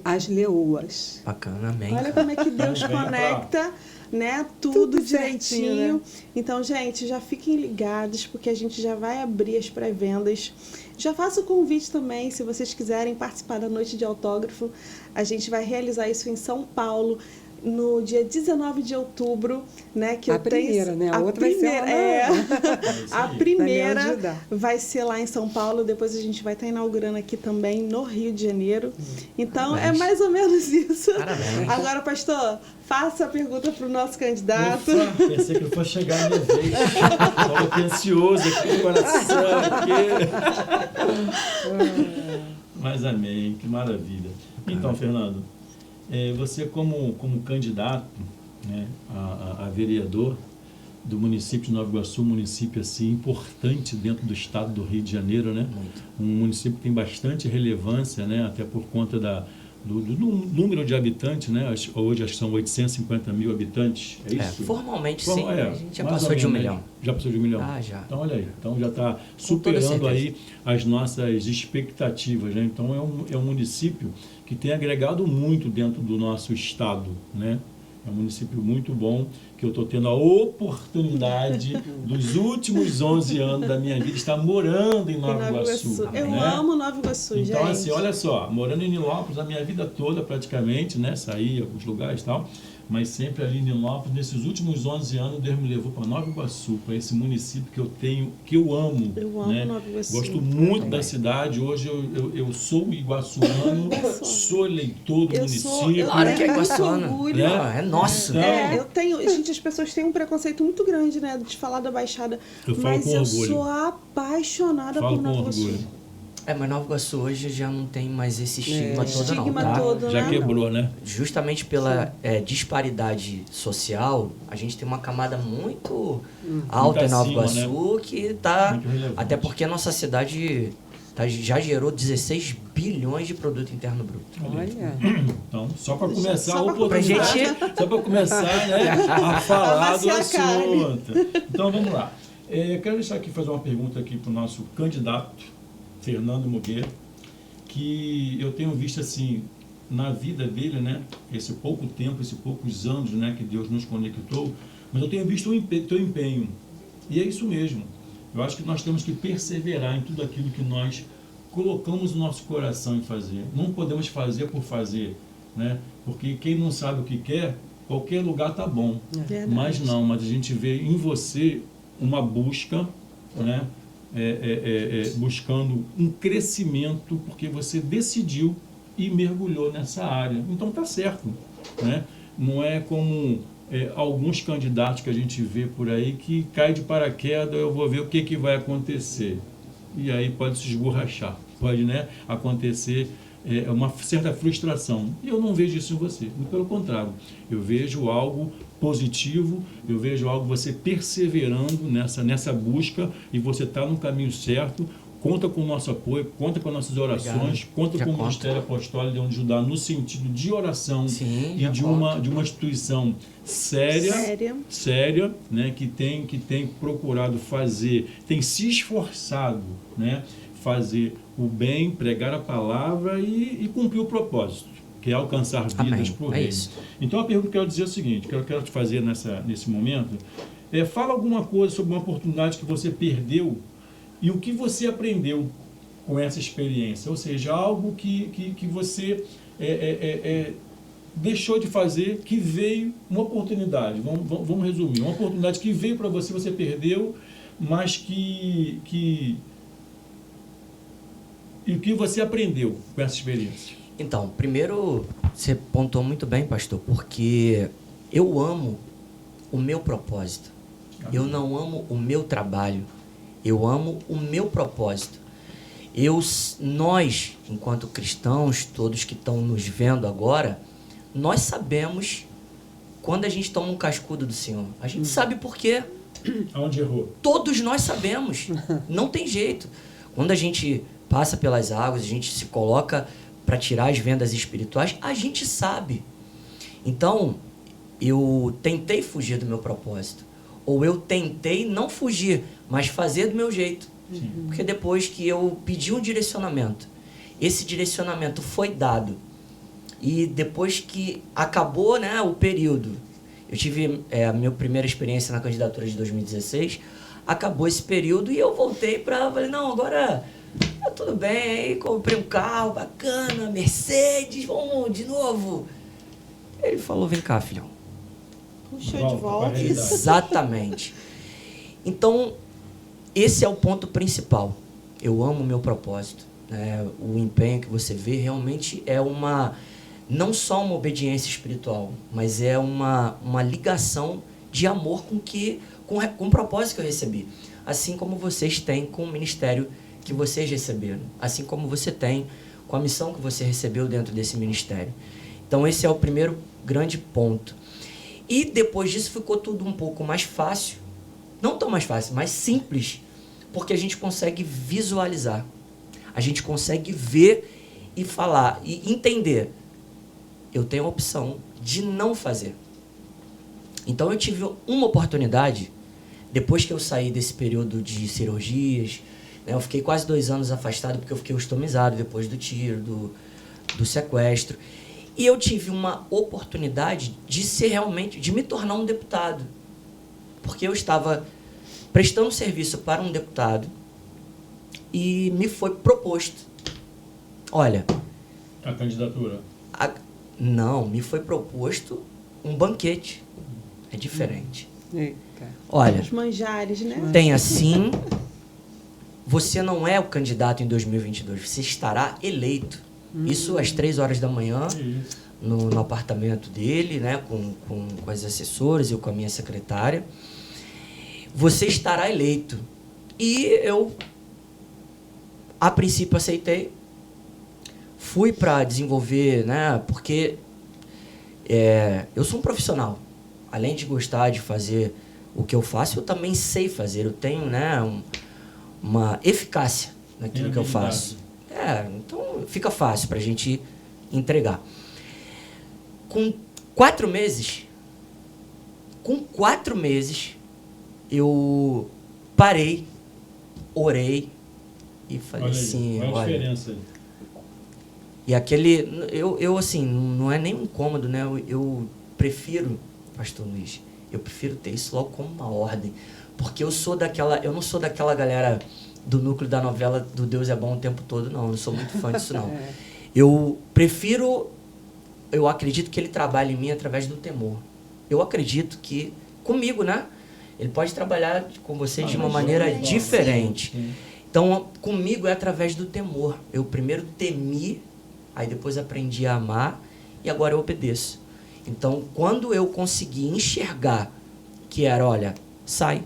As Leoas. Bacana, amém. Olha como é que Deus conecta, né, tudo direitinho. Certinho, né? Então, gente, já fiquem ligados, porque a gente já vai abrir as pré-vendas. Já faço o convite também, se vocês quiserem participar da Noite de Autógrafo. A gente vai realizar isso em São Paulo, no dia 19 de outubro, né? Que a primeira, né? A outra vai ser a primeira vai ser lá em São Paulo, depois a gente vai estar inaugurando aqui também no Rio de Janeiro. Então, é mais ou menos isso. Parabéns. Agora, pastor, faça a pergunta para o nosso candidato. Ufa, pensei que foi chegar a minha vez. Estava aqui ansioso aqui no coração. Mas amém, que maravilha. Então, Fernando, você como candidato, né, a vereador do município de Nova Iguaçu, um município assim, importante dentro do estado do Rio de Janeiro, né? Um município que tem bastante relevância, né, até por conta do número de habitantes, né? Hoje acho que são 850 mil habitantes, é isso? Formalmente sim, a gente já passou de 1 milhão. Já passou de 1 milhão? Já. Então olha aí, então já está superando aí as nossas expectativas, né? Então é um município que tem agregado muito dentro do nosso estado, né? É um município muito bom, que eu estou tendo a oportunidade dos últimos 11 anos da minha vida estar morando em Nova Iguaçu. Eu amo Nova Iguaçu, gente. Então, assim, olha só, morando em Nilópolis a minha vida toda praticamente, né? Saí em alguns lugares e tal, mas sempre ali em Nilópolis. Nesses últimos 11 anos, Deus me levou para Nova Iguaçu, para esse município que eu amo. Eu amo né? Nova Iguaçu. Gosto muito da cidade. Hoje eu sou iguaçuano, sou eleitor do município. Claro que é muito iguaçuano. orgulho. Né? É nosso. Eu tenho. Gente, as pessoas têm um preconceito muito grande, né? De falar da Baixada. Eu falo mas com eu orgulho. sou apaixonada Falo por com Nova Iguaçu. orgulho. Mas Nova Iguaçu hoje já não tem mais esse estigma todo, não. Estigma Tá? todo, Já né? quebrou, né? Justamente pela disparidade social, a gente tem uma camada muito alta em Nova acima, Iguaçu, que tá. Muito relevante. Até porque a nossa cidade já gerou 16 bilhões de produto interno bruto. Olha. Então, só para começar Só a pra oportunidade, só para começar, né, a falar do Amaciar a carne. assunto. Então, vamos lá. Quero deixar aqui, fazer uma pergunta aqui para o nosso candidato, Fernando Muguet, que eu tenho visto assim, na vida dele, né, esse pouco tempo, esses poucos anos, né, que Deus nos conectou, mas eu tenho visto o teu empenho. E é isso mesmo. Eu acho que nós temos que perseverar em tudo aquilo que nós colocamos no nosso coração em fazer. Não podemos fazer por fazer, né? Porque quem não sabe o que quer, qualquer lugar tá bom. Verdade. Mas a gente vê em você uma busca, né? Buscando um crescimento, porque você decidiu e mergulhou nessa área. Então tá certo, né? Não é como alguns candidatos que a gente vê por aí que cai de paraquedas, eu vou ver o que vai acontecer. E aí pode se esborrachar, pode, né, acontecer uma certa frustração. E eu não vejo isso em você, muito pelo contrário. Eu vejo algo positivo, eu vejo algo você perseverando nessa busca, e você está no caminho certo. Conta com o nosso apoio, conta com as nossas orações, conta com o Ministério Apostólico de Onde Ajudar no sentido de oração. Sim, e de uma instituição séria, né, que tem procurado fazer, tem se esforçado, né, fazer o bem, pregar a palavra e cumprir o propósito, que é alcançar vidas por Ele. Então a pergunta que eu quero dizer é o seguinte, que eu quero te fazer nesse momento, fala alguma coisa sobre uma oportunidade que você perdeu e o que você aprendeu com essa experiência, ou seja, algo que você deixou de fazer, que veio uma oportunidade, vamos resumir, uma oportunidade que veio para você, você perdeu, mas e o que você aprendeu com essa experiência? Então, primeiro, você pontuou muito bem, pastor, porque eu amo o meu propósito. Eu não amo o meu trabalho. Eu amo o meu propósito. Nós, enquanto cristãos, todos que estão nos vendo agora, nós sabemos quando a gente toma um cascudo do Senhor. A gente sabe por quê. Aonde errou? Todos nós sabemos. Não tem jeito. Quando a gente passa pelas águas, a gente se coloca para tirar as vendas espirituais, a gente sabe. Então, eu tentei fugir do meu propósito. Ou eu tentei não fugir, mas fazer do meu jeito. Sim. Porque depois que eu pedi um direcionamento, esse direcionamento foi dado. E depois que acabou, né, o período, eu tive a minha primeira experiência na candidatura de 2016, acabou esse período e eu voltei falei, não, agora tudo bem, aí comprei um carro bacana, Mercedes, vamos de novo. Ele falou, vem cá, filhão. Puxou de volta. Exatamente. Então, esse é o ponto principal. Eu amo o meu propósito. Né? O empenho que você vê realmente é não só uma obediência espiritual, mas é uma ligação de amor com o propósito que eu recebi. Assim como vocês têm com o ministério que vocês receberam. Assim como você tem com a missão que você recebeu dentro desse ministério. Então, esse é o primeiro grande ponto. E depois disso ficou tudo um pouco mais fácil. Não tão mais fácil, mais simples. Porque a gente consegue visualizar. A gente consegue ver e falar e entender. Eu tenho a opção de não fazer. Então eu tive uma oportunidade, depois que eu saí desse período de cirurgias, né, eu fiquei quase 2 anos afastado porque eu fiquei ostomizado depois do tiro, do sequestro. E eu tive uma oportunidade de me tornar um deputado. Porque eu estava prestando serviço para um deputado e me foi proposto. Olha... A candidatura? Não, me foi proposto um banquete. É diferente. Eita. Olha, Os manjares, né? tem assim, você não é o candidato em 2022, você estará eleito. Isso às 3 horas da manhã, Isso. no apartamento dele, né, com as assessoras e com a minha secretária. Você estará eleito. E eu, a princípio, aceitei. Fui para desenvolver, né, porque eu sou um profissional. Além de gostar de fazer o que eu faço, eu também sei fazer. Eu tenho, né, uma eficácia naquilo que eu faço. Então fica fácil para a gente entregar. Com 4 meses, eu parei, orei e falei Olha aí, assim, qual a olha... diferença aí? E aquele... Eu assim, não é nem um incômodo, né? Eu prefiro, pastor Luiz, eu prefiro ter isso logo como uma ordem. Porque eu não sou daquela galera do núcleo da novela do Deus é bom o tempo todo, não. Eu não sou muito fã disso, não. Eu acredito que ele trabalha em mim através do temor. Eu acredito que, comigo, né? Ele pode trabalhar com você de uma maneira diferente. Sim. Então, comigo é através do temor. Eu primeiro temi, aí depois aprendi a amar e agora eu obedeço. Então, quando eu consegui enxergar que era, olha, sai,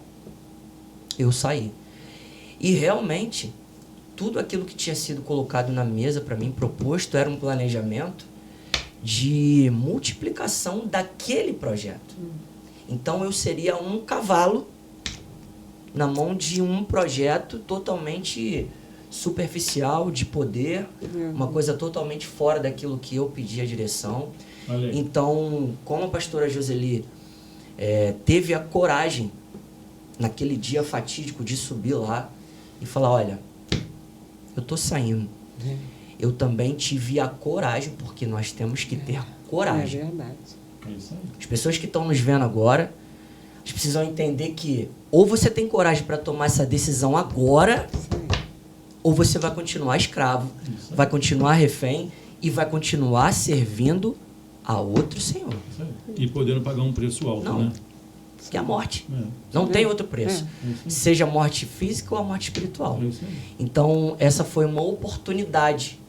eu saí. E realmente, tudo aquilo que tinha sido colocado na mesa para mim, proposto, era um planejamento de multiplicação daquele projeto. Então, eu seria um cavalo na mão de um projeto totalmente superficial, de poder, uma coisa totalmente fora daquilo que eu pedi a direção. Então, como a pastora Joseli teve a coragem, naquele dia fatídico, de subir lá e falar, olha, eu estou saindo. Eu também tive a coragem, porque nós temos que ter coragem. É verdade. É isso aí. As pessoas que estão nos vendo agora, elas precisam entender que ou você tem coragem para tomar essa decisão agora, ou você vai continuar escravo, vai continuar refém e vai continuar servindo a outro senhor. Isso aí. E podendo pagar um preço alto, Não. né? Que é a morte. É. Não tem outro preço. Seja a morte física ou a morte espiritual. É isso aí. Então, essa foi uma oportunidade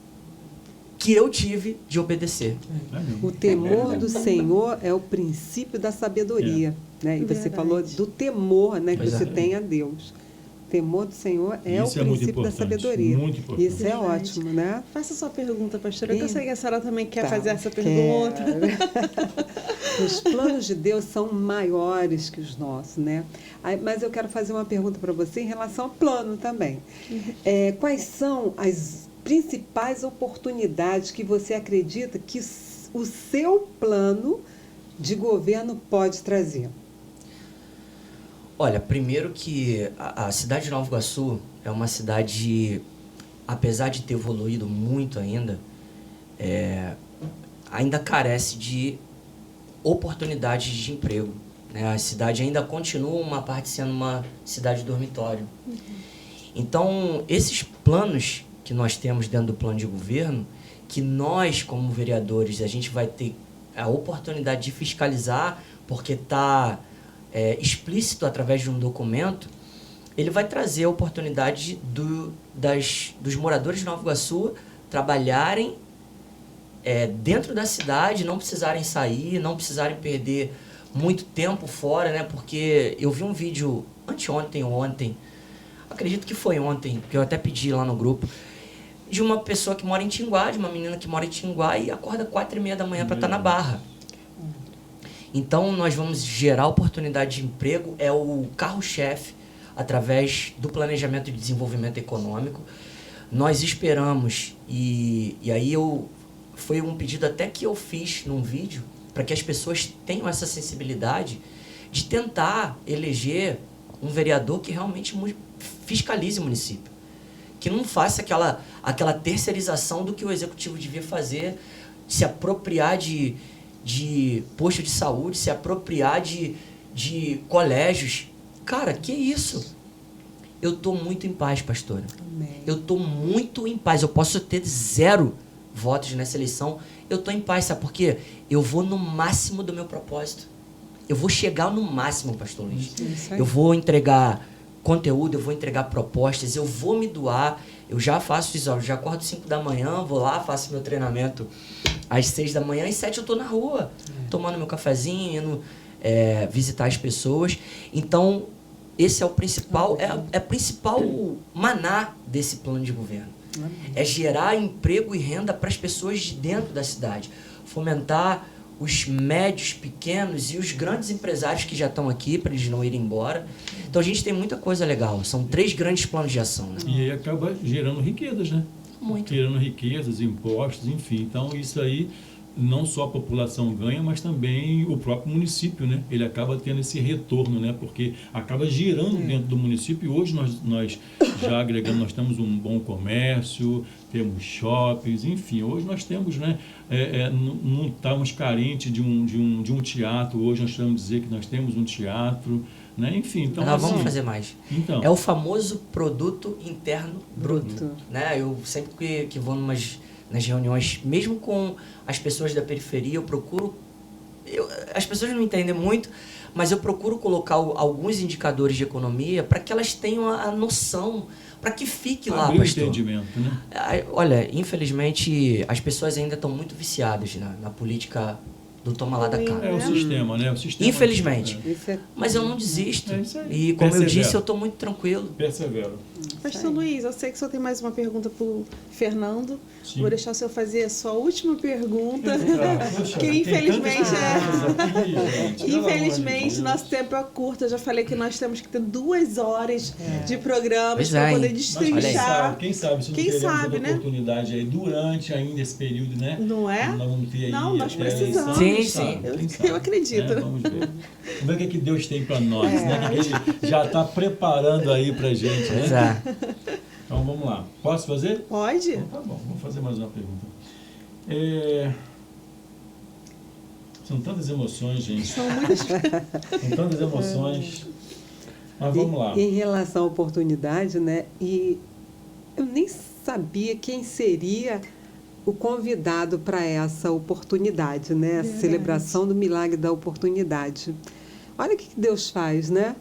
que eu tive de obedecer. É mesmo. O temor do Senhor é o princípio da sabedoria. Né? E você Verdade. falou do temor, né, que Pois você é. tem a Deus. O temor do Senhor é Isso o é muito princípio da importante, sabedoria. muito importante. Isso é Verdade. ótimo, né? Faça sua pergunta, pastora. Eu sei que a senhora também quer Tá, fazer essa pergunta. Os planos de Deus são maiores que os nossos, né? Mas eu quero fazer uma pergunta para você em relação ao plano também. Quais são as principais oportunidades que você acredita que o seu plano de governo pode trazer? Olha, primeiro que a cidade de Nova Iguaçu é uma cidade, apesar de ter evoluído muito ainda carece de oportunidades de emprego. Né? A cidade ainda continua uma parte sendo uma cidade dormitório. Então, esses planos que nós temos dentro do plano de governo, que nós, como vereadores, a gente vai ter a oportunidade de fiscalizar, porque está explícito através de um documento, ele vai trazer a oportunidade dos moradores de Nova Iguaçu trabalharem dentro da cidade, não precisarem sair, não precisarem perder muito tempo fora, né? Porque eu vi um vídeo anteontem ou ontem, acredito que foi ontem, que eu até pedi lá no grupo, de uma pessoa que mora em Tinguá, de uma menina que mora em Tinguá e acorda 4h30 da manhã para estar na Barra. Então, nós vamos gerar oportunidade de emprego, é o carro-chefe, através do planejamento de desenvolvimento econômico. Nós esperamos, e aí foi um pedido até que eu fiz num vídeo, para que as pessoas tenham essa sensibilidade de tentar eleger um vereador que realmente fiscalize o município. Que não faça aquela terceirização do que o executivo devia fazer, se apropriar de posto de saúde, se apropriar de colégios. Cara, que isso? Eu estou muito em paz, pastora. Amém. Eu estou muito em paz. Eu posso ter 0 votos nessa eleição, eu estou em paz, sabe por quê? Eu vou no máximo do meu propósito. Eu vou chegar no máximo, pastor Luiz. Eu vou entregar conteúdo, eu vou entregar propostas, eu vou me doar. Eu já faço isso, eu já acordo 5 da manhã, vou lá, faço meu treinamento às 6 da manhã, e 7 eu estou na rua, tomando meu cafezinho, indo visitar as pessoas. Então, esse é o principal, é principal maná desse plano de governo. É gerar emprego e renda para as pessoas de dentro da cidade. Fomentar os médios, pequenos e os grandes empresários que já estão aqui, para eles não irem embora. Então a gente tem muita coisa legal. São 3 grandes planos de ação, né? E aí acaba gerando riquezas, né? Muito. Gerando riquezas, impostos, enfim. Então isso aí, não só a população ganha, mas também o próprio município, né? Ele acaba tendo esse retorno, né? Porque acaba girando dentro do município. E hoje nós já agregamos, nós temos um bom comércio, temos shoppings, enfim. Hoje nós temos, né? Não estamos carentes de um teatro. Hoje nós podemos dizer que nós temos um teatro, né? Enfim, então nós vamos fazer mais. Então, é o famoso produto interno bruto. Né? Eu sempre que vou nas reuniões, mesmo com as pessoas da periferia, eu procuro... as pessoas não entendem muito, mas eu procuro colocar alguns indicadores de economia para que elas tenham a noção, para que fique lá, abrir o pastor. entendimento, né? Olha, infelizmente, as pessoas ainda estão muito viciadas na política do toma lá da cá. É o sistema, né? O sistema, infelizmente. Isso Mas eu não desisto. É isso aí. E como eu Persevera. disse, eu estou muito tranquilo. Persevero. Pastor Luiz, eu sei que o senhor tem mais uma pergunta para o Fernando. Sim. Vou deixar o senhor fazer a sua última pergunta. Poxa, Que tem infelizmente tantas coisas aqui, gente. Pelo amor de Infelizmente, Deus. nosso tempo é curto. Eu já falei que nós temos que ter 2 horas de programa Pois para é, poder hein? destrinchar. Quem sabe se não Quem teremos sabe, outra né? oportunidade aí durante ainda esse período, né? Não é? Nós vamos ter aí Não, nós até a precisamos. eleição, Sim, quem sabe, sim. quem sabe, Eu acredito. né? Vamos ver. Vamos ver o que, é que Deus tem para nós, né? O que Ele já está preparando aí para gente, Pois né? é. Então vamos lá. Posso fazer? Pode? Então, tá bom, vou fazer mais uma pergunta. São tantas emoções, gente. São muitas. São tantas emoções. Mas vamos lá. Em relação à oportunidade, né? E eu nem sabia quem seria o convidado para essa oportunidade, né? A Verdade. celebração do milagre da oportunidade. Olha o que Deus faz, né?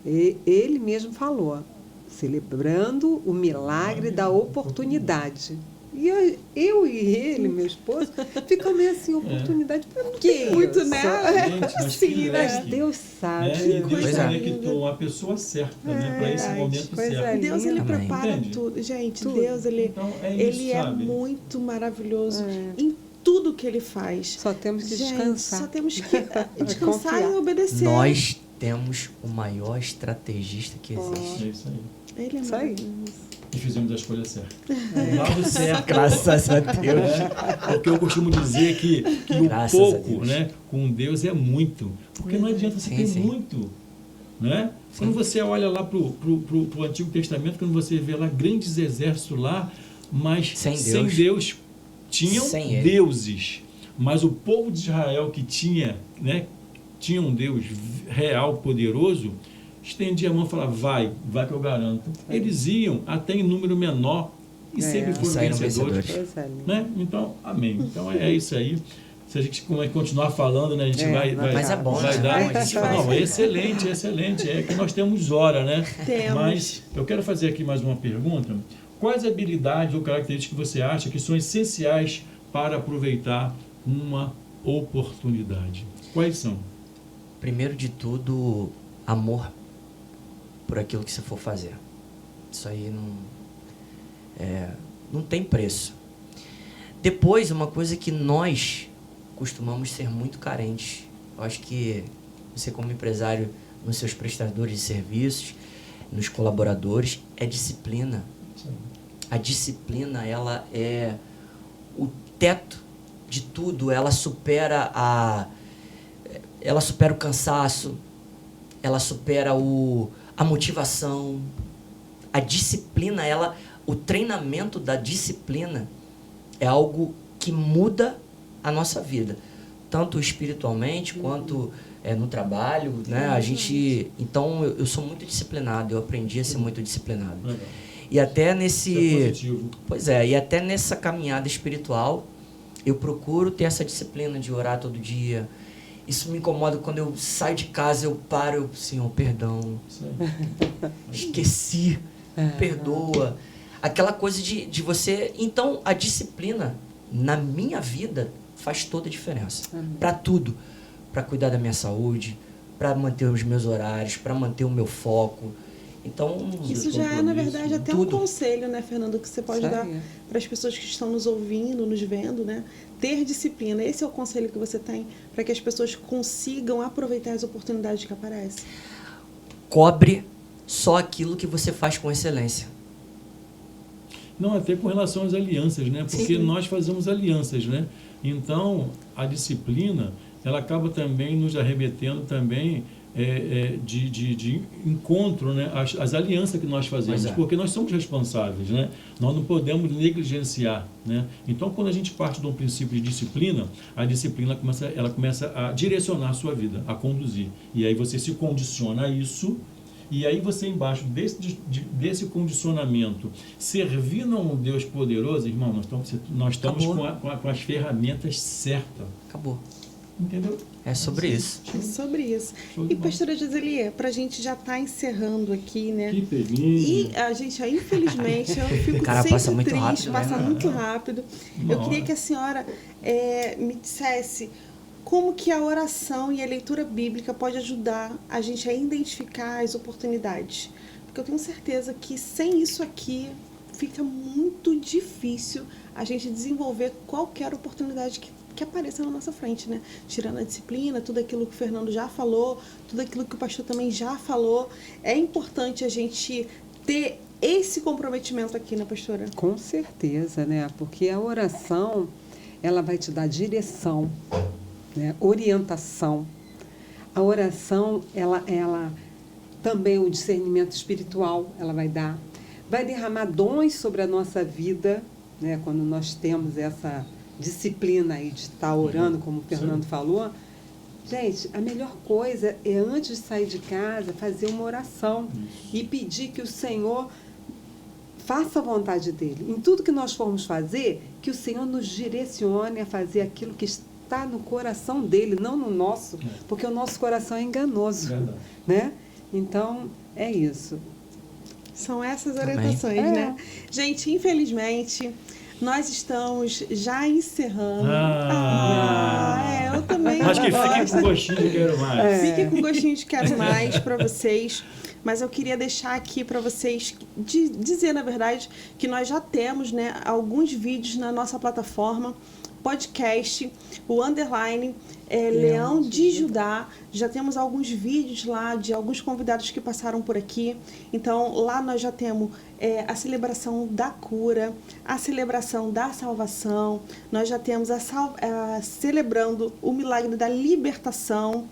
Ele mesmo falou, celebrando o milagre da oportunidade. E eu e ele, meu esposo, ficamos meio assim, oportunidade para quê? Muito, né? Gente, mas Sim, que né? leque, Deus sabe. né? E Deus Pois é. conectou a pessoa certa, né? Para esse verdade. momento Coisa certo. Deus, ele Amém. prepara Entende? tudo. Gente, Tudo. Deus, ele Então, é isso, ele é sabe? muito maravilhoso em tudo que ele faz. Só temos que Gente, descansar. só temos que descansar Confiar. e obedecer. Nós temos o maior estrategista que existe. É isso aí. Ele é Isso aí. maravilhoso. E fizemos a escolha certa. Do lado certo. Graças a Deus. Porque eu costumo dizer que o Graças a pouco, Deus. né, com Deus é muito. Porque não adianta você Sim, ter sim. muito. Né? Quando você olha lá para o Antigo Testamento, quando você vê lá grandes exércitos lá, mas Sem sem Deus. Deus, tinham Sem ele. deuses. Mas o povo de Israel que tinha um Deus real, poderoso, estendia a mão e falava, vai que eu garanto. Eles iam até em número menor e sempre E foram saíram vencedores. vencedores. Pois é, né? Né? Então, amém. Então é isso aí. Se a gente continuar falando, né, a gente vai Mas é bom, vai né? dar. A gente vai. Não, excelente. É que nós temos hora, né? Temos. Mas eu quero fazer aqui mais uma pergunta. Quais habilidades ou características que você acha que são essenciais para aproveitar uma oportunidade? Quais são? Primeiro de tudo, amor por aquilo que você for fazer. Isso aí não tem preço. Depois, uma coisa que nós costumamos ser muito carentes. Eu acho que você, como empresário, nos seus prestadores de serviços, nos colaboradores, é disciplina. A disciplina, ela é o teto de tudo. Ela supera o cansaço, ela supera a motivação. A disciplina, o treinamento da disciplina é algo que muda a nossa vida, tanto espiritualmente quanto no trabalho, né? Então eu sou muito disciplinado, eu aprendi a ser muito disciplinado. Legal. E até Isso é positivo. Pois é, e até nessa caminhada espiritual, eu procuro ter essa disciplina de orar todo dia. Isso me incomoda quando eu saio de casa, eu paro, Senhor, perdão. Esqueci, perdoa. Aquela coisa de você... Então, a disciplina, na minha vida, faz toda a diferença. Para tudo. Para cuidar da minha saúde, para manter os meus horários, para manter o meu foco. Então, isso já é, na verdade, até um conselho, né, Fernando, que você pode dar para as pessoas que estão nos ouvindo, nos vendo, né? Ter disciplina. Esse é o conselho que você tem para que as pessoas consigam aproveitar as oportunidades que aparecem. Cobre só aquilo que você faz com excelência. Não, até com relação às alianças, né? Porque Sim. nós fazemos alianças, né? Então, a disciplina, ela acaba também nos arremetendo também de encontro, né? As alianças que nós fazemos, porque nós somos responsáveis, né? Nós não podemos negligenciar, né? Então, quando a gente parte de um princípio de disciplina, a disciplina começa a direcionar a sua vida, a conduzir. E aí você se condiciona a isso. E aí você, embaixo desse condicionamento, servindo a um Deus poderoso, irmão, nós estamos com as ferramentas certas. Acabou. Entendeu? É sobre isso. É sobre isso. E, pastora Giseli, para a gente já estar encerrando aqui, né? Que peguinho. E a gente, infelizmente, eu fico sempre passa muito triste, rápido, passa né? muito rápido. Eu queria que a senhora me dissesse como que a oração e a leitura bíblica pode ajudar a gente a identificar as oportunidades. Porque eu tenho certeza que sem isso aqui fica muito difícil a gente desenvolver qualquer oportunidade que apareça na nossa frente, né? Tirando a disciplina, tudo aquilo que o Fernando já falou, tudo aquilo que o pastor também já falou. É importante a gente ter esse comprometimento aqui, né, pastora? Com certeza, né? Porque a oração, ela vai te dar direção, né? Orientação. A oração, ela também o discernimento espiritual, ela vai dar. Vai derramar dons sobre a nossa vida, né? Quando nós temos essa disciplina aí de estar orando, como o Fernando falou. Gente, a melhor coisa é, antes de sair de casa, fazer uma oração e pedir que o Senhor faça a vontade dele. Em tudo que nós formos fazer, que o Senhor nos direcione a fazer aquilo que está no coração dele, não no nosso, porque o nosso coração é enganoso, né? Então, é isso. São essas orientações, né? Gente, infelizmente, nós estamos já encerrando. Eu também. Acho que fique com gostinho de quero mais. Fique com gostinho de quero mais para vocês. Mas eu queria deixar aqui para vocês dizer, na verdade, que nós já temos, né, alguns vídeos na nossa plataforma, podcast, o Underline, Leão de Judá. Já temos alguns vídeos lá de alguns convidados que passaram por aqui. Então, lá nós já temos a celebração da cura, a celebração da salvação. Nós já temos celebrando o milagre da libertação,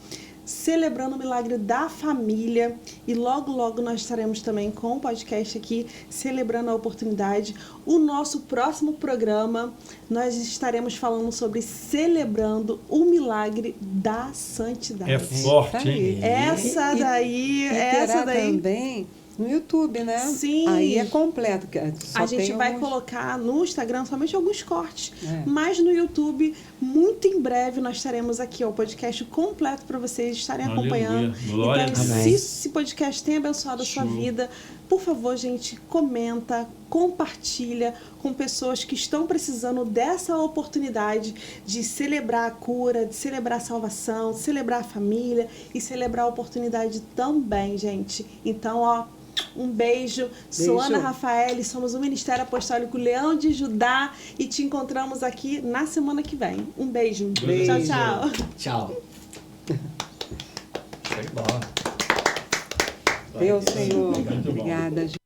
celebrando o milagre da família, e logo, logo nós estaremos também com o podcast aqui, celebrando a oportunidade. O nosso próximo programa, nós estaremos falando sobre celebrando o milagre da santidade. É forte, hein? Essa daí também no YouTube, né? Sim. Aí é completo. A gente vai colocar no Instagram somente alguns cortes, mas no YouTube, muito em breve, nós estaremos aqui, o podcast completo para vocês estarem acompanhando. Glória então, a Deus. se esse podcast tem abençoado a sua vida, por favor, gente, comenta, compartilha com pessoas que estão precisando dessa oportunidade de celebrar a cura, de celebrar a salvação, de celebrar a família e celebrar a oportunidade também, gente. Então, um beijo. Sou Ana Rafael, somos o Ministério Apostólico Leão de Judá e te encontramos aqui na semana que vem. Um beijo. Tchau, tchau. Tchau. Show de bola. Deus, Senhor. Muito bom. Obrigada, gente.